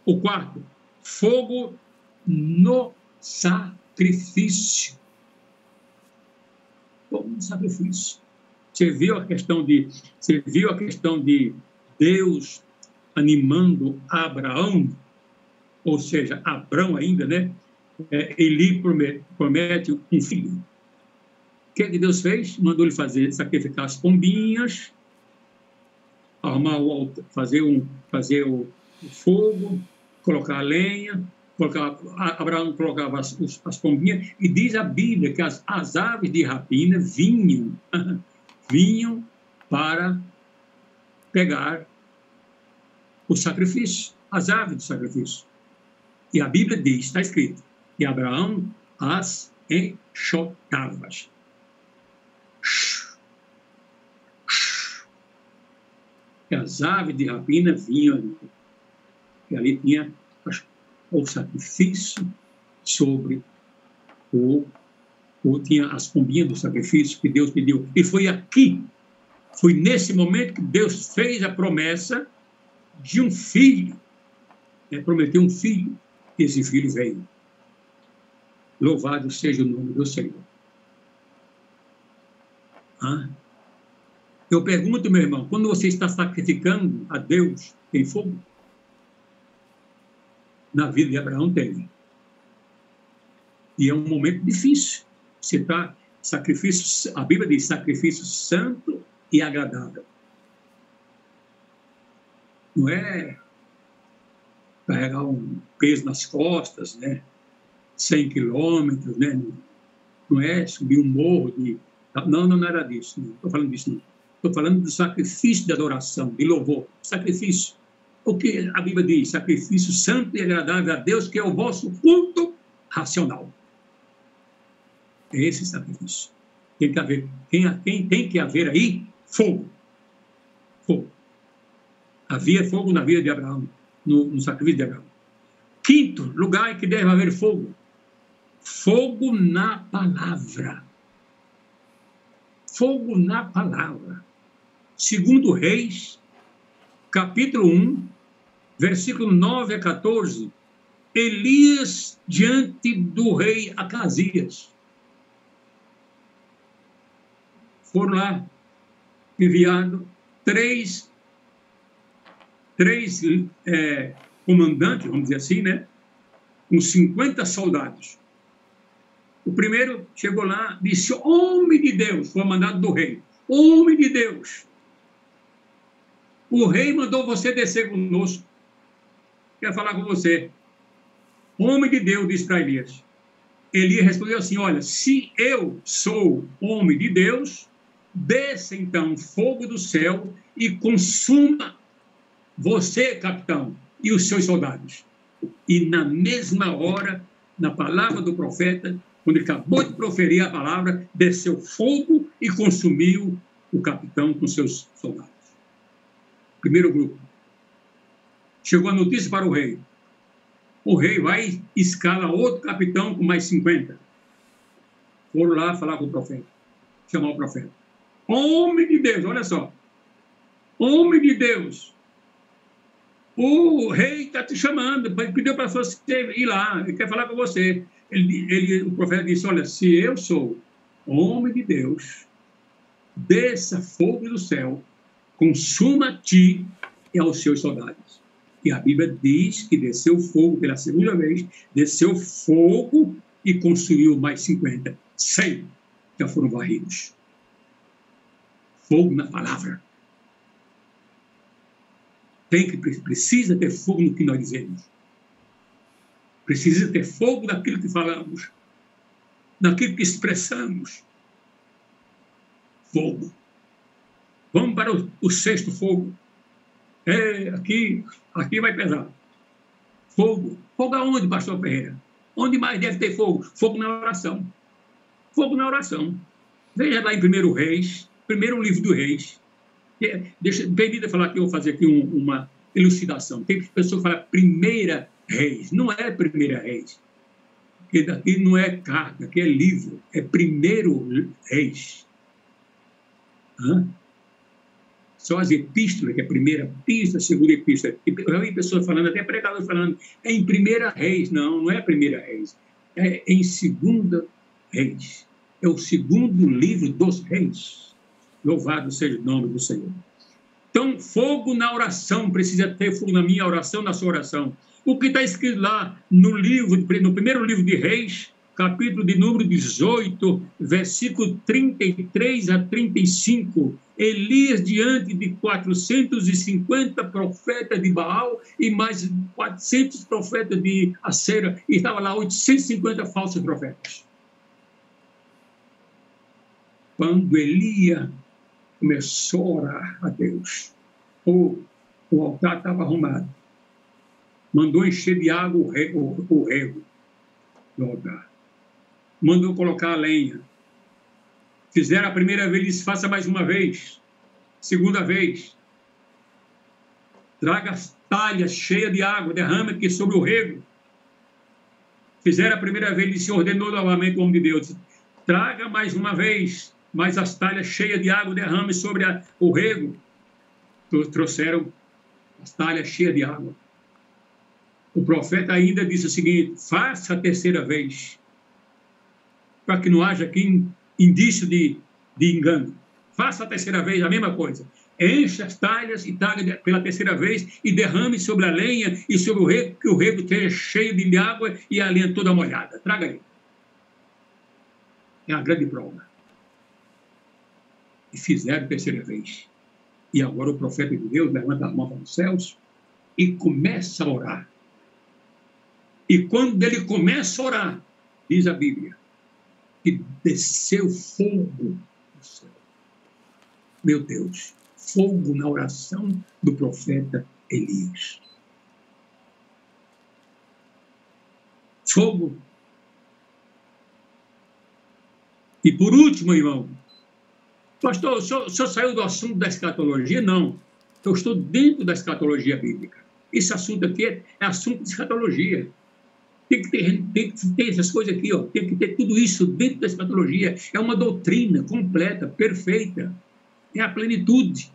O quarto, fogo no sacrifício. Fogo no sacrifício. Você viu a questão de Deus animando Abraão, ou seja, Abrão ainda, né? Eli promete um filho. O que é que Deus fez? Mandou ele sacrificar as pombinhas, armar o altar, fazer o fogo, colocar a lenha, Abraão colocava as pombinhas, e diz a Bíblia que as aves de rapina vinham para pegar o sacrifício, as aves do sacrifício. E a Bíblia diz, está escrito, que Abraão as enxotava. E as aves de rapina vinham ali. E ali tinha o sacrifício sobre tinha as pombinhas do sacrifício que Deus pediu. E foi nesse momento que Deus fez a promessa de um filho. Prometeu um filho, e esse filho veio. Louvado seja o nome do Senhor. Eu pergunto, meu irmão, quando você está sacrificando a Deus, tem fogo? Na vida de Abraão teve. E é um momento difícil. Você está sacrifício, a Bíblia diz sacrifício santo e agradável. Não é carregar um peso nas costas, né? 100 quilômetros, né? Não é subir um morro de... Não era disso. Não estou falando disso, não. Estou falando do sacrifício de adoração, de louvor. Sacrifício. O que a Bíblia diz? Sacrifício santo e agradável a Deus, que é o vosso culto racional. É esse sacrifício. Tem que haver. Tem que haver aí fogo. Fogo. Havia fogo na vida de Abraão, no sacrifício de Abraão. Quinto lugar em que deve haver fogo. Fogo na palavra. Fogo na palavra. Segundo Reis, capítulo 1, versículo 9 a 14, Elias diante do rei Acasias. Foram lá enviados três comandantes, vamos dizer assim, né? Com 50 soldados. O primeiro chegou lá, disse: homem de Deus, foi mandado do rei. Homem de Deus, o rei mandou você descer conosco. Quer falar com você. Homem de Deus, disse para Elias. Elias respondeu assim: olha, se eu sou homem de Deus, desça então fogo do céu e consuma você, capitão, e os seus soldados. E na mesma hora, na palavra do profeta, quando ele acabou de proferir a palavra, desceu fogo e consumiu o capitão com seus soldados. Primeiro grupo. Chegou a notícia para o rei. O rei vai e escala outro capitão com mais 50. Foram lá falar com o profeta. Chamar o profeta. Homem de Deus, olha só. Homem de Deus. O rei está te chamando, pediu para você ir lá, ele quer falar com você. O profeta disse: olha, se eu sou homem de Deus, desça fogo do céu, consuma a ti e aos seus soldados. E a Bíblia diz que desceu fogo pela segunda vez, desceu fogo e consumiu mais 50. 100 já foram varridos. Fogo na palavra. Precisa ter fogo no que nós dizemos. Precisa ter fogo naquilo que falamos, naquilo que expressamos. Fogo. Vamos para o sexto fogo. Aqui vai pesar. Fogo. Fogo aonde, pastor Ferreira? Onde mais deve ter fogo? Fogo na oração. Fogo na oração. Veja lá em 1 Reis, primeiro livro do Reis. Permita falar que eu vou fazer aqui uma elucidação. Tem pessoa que fala Primeira Reis. Não é Primeira Reis. Porque daqui não é carta, aqui é livro. É Primeiro Reis. Só as epístolas, que é a primeira epístola, a segunda epístola. Eu já vi pessoas falando, até pregadores falando, é em Primeira Reis. Não é Primeira Reis. É em Segunda Reis. É o segundo livro dos reis. Louvado seja o nome do Senhor. Então, fogo na oração, precisa ter fogo na minha oração, na sua oração. O que está escrito lá no primeiro livro de Reis, capítulo de número 18, versículo 33 a 35, Elias diante de 450 profetas de Baal e mais 400 profetas de Acera, e estava lá 850 falsos profetas. Quando Elias começou a orar a Deus, o altar estava arrumado, mandou encher de água o rego do altar, mandou colocar a lenha, fizeram a primeira vez, disse: faça mais uma vez, segunda vez, traga as talhas cheias de água, derrama aqui sobre o rego. Fizeram a primeira vez, disse, ordenou novamente o homem de Deus: traga mais uma vez, mas as talhas cheias de água, derrame sobre o rego. Trouxeram as talhas cheias de água. O profeta ainda disse o seguinte: faça a terceira vez, para que não haja aqui indício de engano. Faça a terceira vez a mesma coisa. Enche as talhas e traga pela terceira vez e derrame sobre a lenha e sobre o rego, que o rego esteja cheio de água e a lenha toda molhada. Traga aí. É a grande prova. E fizeram a terceira vez. E agora o profeta de Deus levanta a mão para os céus e começa a orar. E quando ele começa a orar, diz a Bíblia, que desceu fogo do céu. Meu Deus, fogo na oração do profeta Elias. Fogo. E por último, irmão, pastor, o senhor saiu do assunto da escatologia? Não. Eu estou dentro da escatologia bíblica. Esse assunto aqui é assunto de escatologia. Tem que ter essas coisas aqui, ó. Tem que ter tudo isso dentro da escatologia. É uma doutrina completa, perfeita. É a plenitude.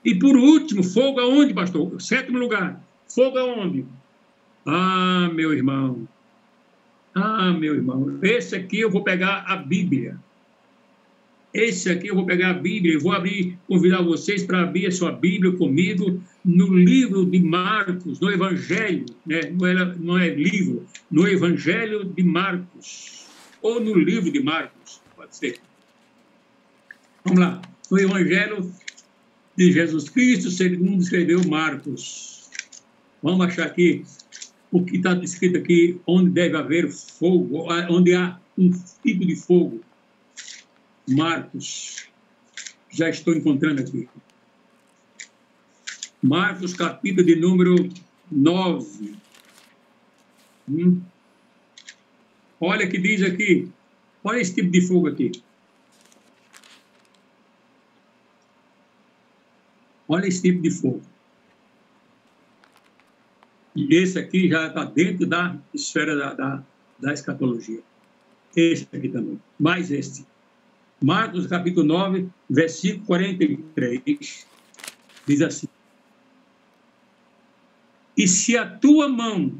E por último, fogo aonde, pastor? Sétimo lugar. Fogo aonde? Ah, meu irmão. Ah, meu irmão. Esse aqui eu vou pegar a Bíblia. Esse aqui eu vou pegar a Bíblia e vou convidar vocês para abrir a sua Bíblia comigo no livro de Marcos, no Evangelho, né? Não é livro, no Evangelho de Marcos, ou no livro de Marcos, pode ser. Vamos lá, no Evangelho de Jesus Cristo, segundo escreveu Marcos. Vamos achar aqui o que está escrito aqui, onde deve haver fogo, onde há um tipo de fogo. Marcos, já estou encontrando aqui. Marcos, capítulo de número 9. Olha o que diz aqui. Olha esse tipo de fogo aqui. Olha esse tipo de fogo. E esse aqui já está dentro da esfera da escatologia. Esse aqui também. Mais este. Marcos, capítulo 9, versículo 43, diz assim: e se a tua mão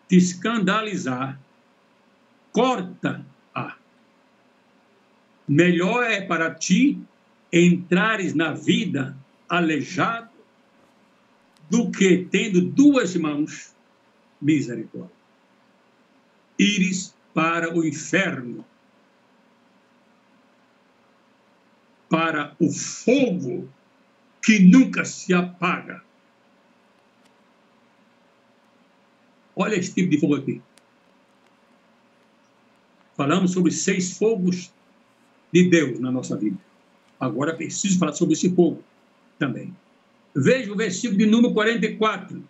te escandalizar, corta-a. Melhor é para ti entrares na vida aleijado do que, tendo duas mãos, misericórdia, ires para o inferno, para o fogo que nunca se apaga. Olha esse tipo de fogo aqui. Falamos sobre 6 fogos de Deus na nossa vida. Agora preciso falar sobre esse fogo também. Veja o versículo de número 44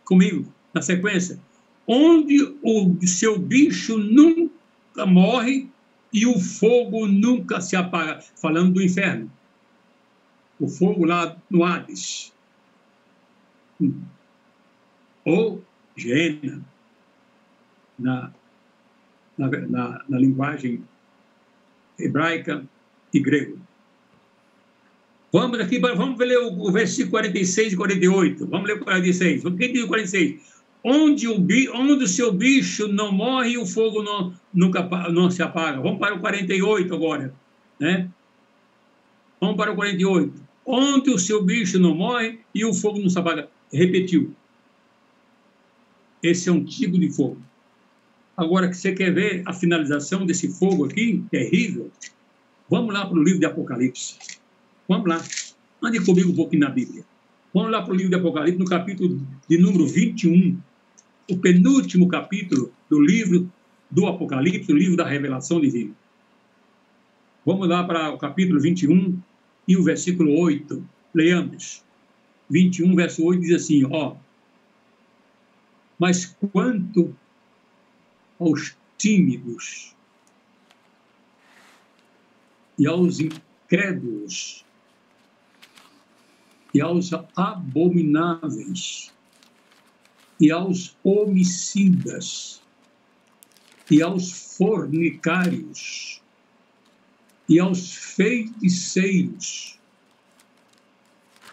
comigo, na sequência. Onde o seu bicho nunca morre e o fogo nunca se apaga. Falando do inferno. O fogo lá no Hades. Ou Geena, na linguagem hebraica e grego. Vamos aqui, vamos ler o versículo 46 e 48. Vamos ler o 46. Quem diz o 46? Onde o seu bicho não morre e o fogo nunca se apaga. Vamos para o 48 agora. Né? Vamos para o 48. Onde o seu bicho não morre e o fogo não se apaga. Repetiu. Esse é um tipo de fogo. Agora, que você quer ver a finalização desse fogo aqui, terrível, vamos lá para o livro de Apocalipse. Vamos lá. Ande comigo um pouquinho na Bíblia. Vamos lá para o livro de Apocalipse, no capítulo de número 21, o penúltimo capítulo do livro do Apocalipse, o livro da revelação divina. Vamos lá para o capítulo 21 e o versículo 8. Leamos. 21, verso 8 diz assim, ó. Mas quanto aos tímidos e aos incrédulos e aos abomináveis e aos homicidas e aos fornicários e aos feiticeiros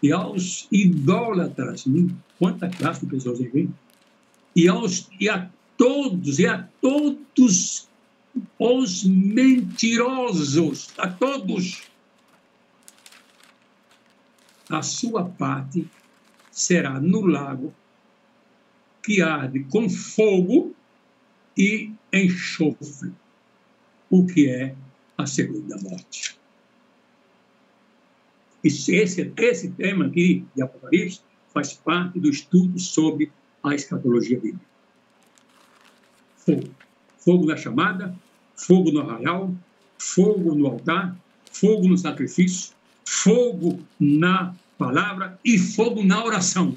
e aos idólatras, quanta classe de pessoas aí vem, e a todos os mentirosos, a todos, a sua parte será no lago que arde com fogo e enxofre, o que é a segunda morte. Esse tema aqui de Apocalipse faz parte do estudo sobre a escatologia bíblica. Fogo. Fogo na chamada, fogo no arraial, fogo no altar, fogo no sacrifício, fogo na palavra e fogo na oração.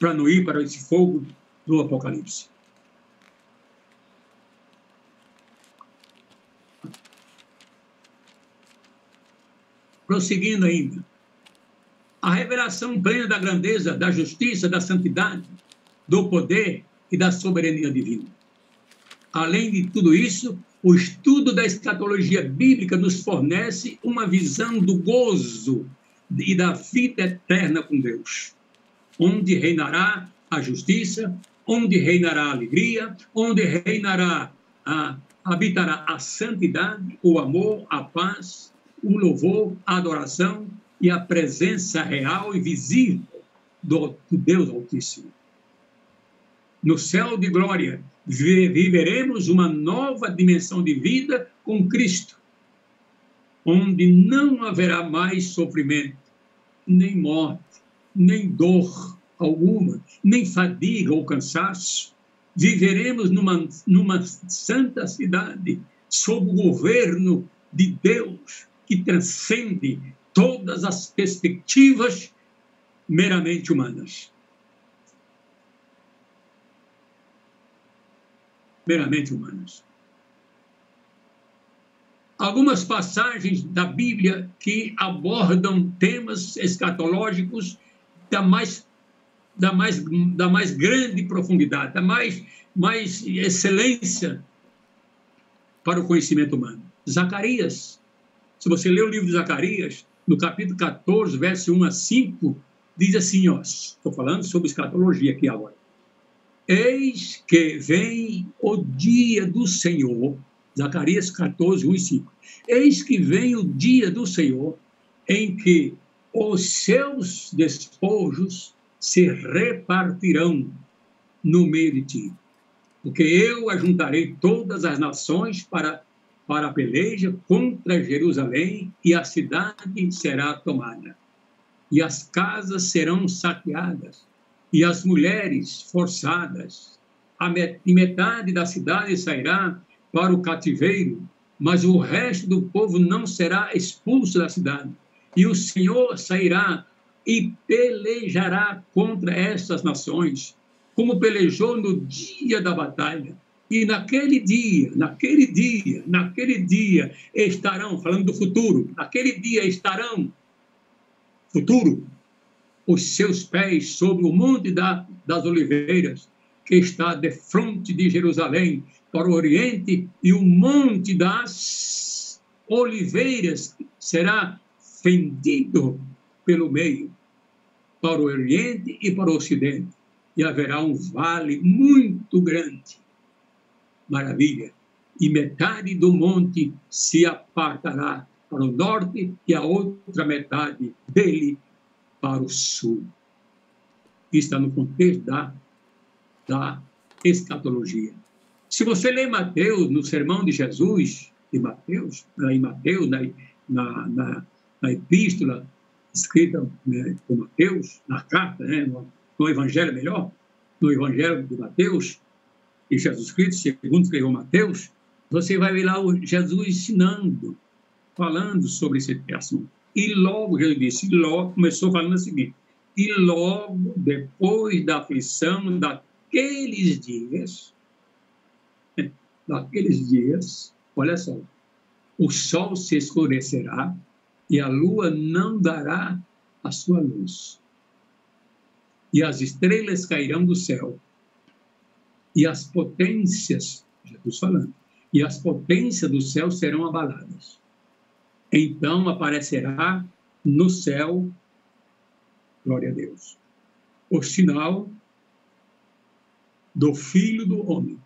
Para não ir para esse fogo do Apocalipse. Prosseguindo ainda. A revelação plena da grandeza, da justiça, da santidade, do poder e da soberania divina. Além de tudo isso, o estudo da escatologia bíblica nos fornece uma visão do gozo e da vida eterna com Deus. onde reinará a justiça, onde reinará a alegria, onde reinará, habitará a santidade, o amor, a paz, o louvor, a adoração e a presença real e visível do Deus Altíssimo. No céu de glória, viveremos uma nova dimensão de vida com Cristo, onde não haverá mais sofrimento, nem morte, nem dor alguma, nem fadiga ou cansaço. Viveremos numa santa cidade, sob o governo de Deus, que transcende todas as perspectivas meramente humanas. Meramente humanas. Algumas passagens da Bíblia que abordam temas escatológicos da mais grande profundidade, da mais excelência para o conhecimento humano. Zacarias, se você ler o livro de Zacarias, no capítulo 14, verso 1 a 5, diz assim, estou falando sobre escatologia aqui agora. Eis que vem o dia do Senhor, Zacarias 14, 1 e 5. Eis que vem o dia do Senhor, em que os seus despojos se repartirão no meio de ti. Porque eu ajuntarei todas as nações para a peleja contra Jerusalém, e a cidade será tomada. E as casas serão saqueadas, e as mulheres forçadas, e metade da cidade sairá para o cativeiro, mas o resto do povo não será expulso da cidade. E o Senhor sairá e pelejará contra estas nações, como pelejou no dia da batalha. E naquele dia estarão, falando do futuro, naquele dia estarão, futuro, os seus pés sobre o monte das oliveiras, que está defronte de Jerusalém, para o oriente, e o monte das oliveiras será fendido pelo meio, para o oriente e para o ocidente, e haverá um vale muito grande. Maravilha! E metade do monte se apartará para o norte, e a outra metade dele para o sul. Isso está no contexto da escatologia. Se você ler Mateus, no sermão de Jesus, em Mateus, na epístola escrita por Mateus, na carta, no evangelho melhor, no evangelho de Mateus, e Jesus Cristo, segundo escreveu Mateus, você vai ver lá Jesus ensinando, falando sobre esse assunto. E logo, Jesus disse, começou falando o seguinte, e logo depois da aflição daqueles dias, olha só, o sol se escurecerá e a lua não dará a sua luz. E as estrelas cairão do céu. E as potências, Jesus falando, e as potências do céu serão abaladas. Então aparecerá no céu, glória a Deus, o sinal do Filho do Homem.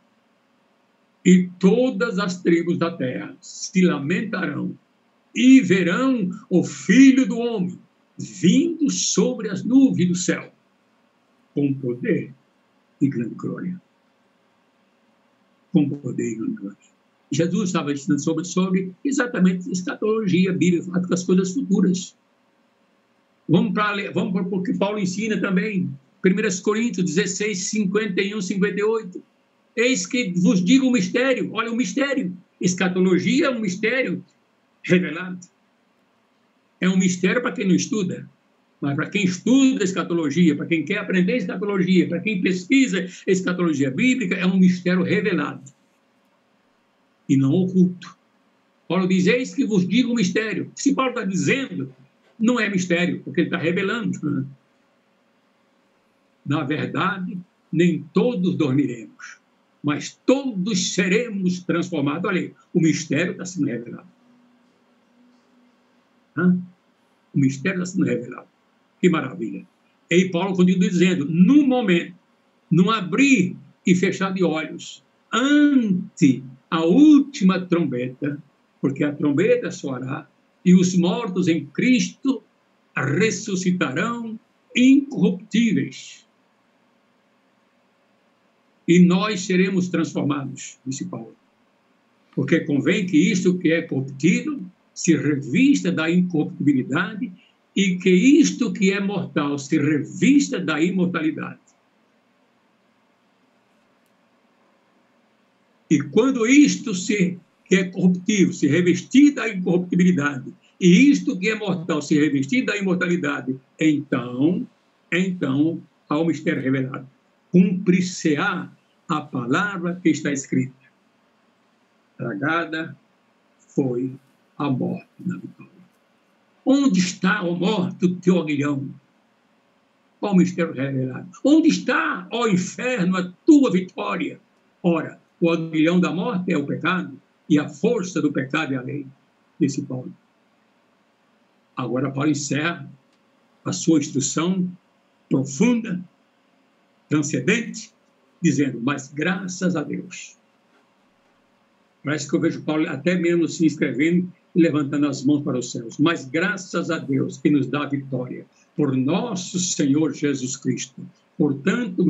E todas as tribos da terra se lamentarão e verão o Filho do Homem vindo sobre as nuvens do céu, com poder e grande glória. Com poder e grande glória. Jesus estava ensinando sobre exatamente escatologia, a Bíblia fala das coisas futuras. Vamos para o que Paulo ensina também, 1 Coríntios 16, 51, 58. Eis que vos digo um mistério, olha o mistério, escatologia é um mistério revelado. É um mistério para quem não estuda, mas para quem estuda escatologia, para quem quer aprender escatologia, para quem pesquisa escatologia bíblica, é um mistério revelado e não oculto. Paulo diz, eis que vos digo um mistério. Se Paulo está dizendo, não é mistério, porque ele está revelando. Na verdade, nem todos dormiremos, mas todos seremos transformados. Olha aí, o mistério está sendo revelado. O mistério está sendo revelado. Que maravilha. E Paulo continua dizendo, no momento, num abrir e fechar de olhos, ante a última trombeta, porque a trombeta soará, e os mortos em Cristo ressuscitarão incorruptíveis. E nós seremos transformados, disse Paulo. Porque convém que isto que é corruptível se revista da incorruptibilidade e que isto que é mortal se revista da imortalidade. E quando isto que é corruptível se revestir da incorruptibilidade e isto que é mortal se revestir da imortalidade, então há o mistério revelado. Cumprir-se-á a palavra que está escrita. Tragada foi a morte na vitória. Onde está, ó morte, o teu aguilhão? Ó mistério revelado. Onde está, ó inferno, a tua vitória? Ora, o aguilhão da morte é o pecado, e a força do pecado é a lei, disse Paulo. Agora Paulo encerra a sua instrução profunda, transcendente, dizendo, mas graças a Deus. Parece que eu vejo Paulo até mesmo se inscrevendo e levantando as mãos para os céus. Mas graças a Deus que nos dá a vitória por nosso Senhor Jesus Cristo. Portanto,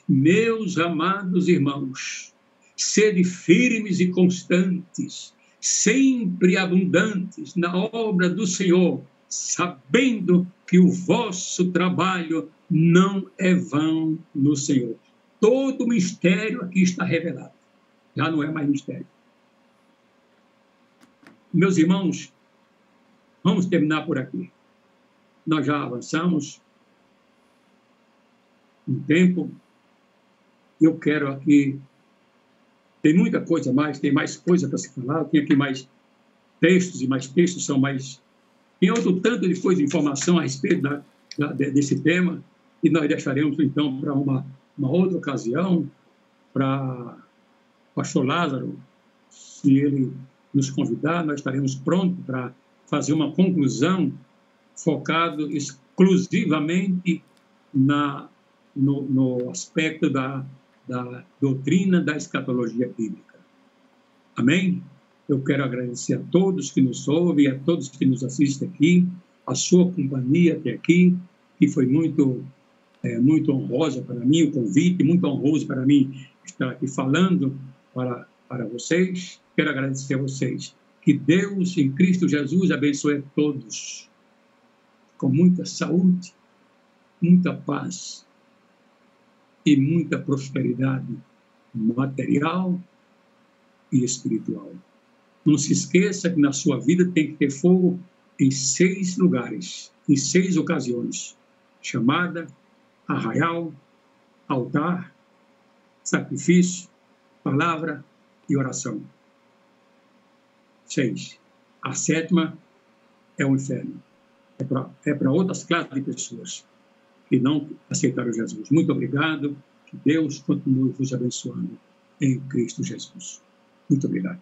meus amados irmãos, sede firmes e constantes, sempre abundantes na obra do Senhor, sabendo que o vosso trabalho não é vão no Senhor. Todo o mistério aqui está revelado. Já não é mais mistério. Meus irmãos, vamos terminar por aqui. Nós já avançamos um tempo. Eu quero aqui... Tem muita coisa mais, tem mais coisa para se falar. Tem aqui mais textos, e mais textos são mais... Tem outro tanto de coisa, de informação a respeito desse tema, e nós deixaremos, então, para uma outra ocasião, para o pastor Lázaro, se ele nos convidar, nós estaremos prontos para fazer uma conclusão focado exclusivamente no aspecto da doutrina da escatologia bíblica. Amém? Eu quero agradecer a todos que nos ouvem, a todos que nos assistem aqui, a sua companhia até aqui, que foi muito honrosa para mim, o convite, muito honroso para mim estar aqui falando para vocês. Quero agradecer a vocês. Que Deus, em Cristo Jesus, abençoe a todos com muita saúde, muita paz e muita prosperidade material e espiritual. Não se esqueça que na sua vida tem que ter fogo em 6 lugares, em 6 ocasiões. Chamada, arraial, altar, sacrifício, palavra e oração. 6. A 7ª é o inferno. É para outras classes de pessoas que não aceitaram Jesus. Muito obrigado. Que Deus continue vos abençoando em Cristo Jesus. Muito obrigado.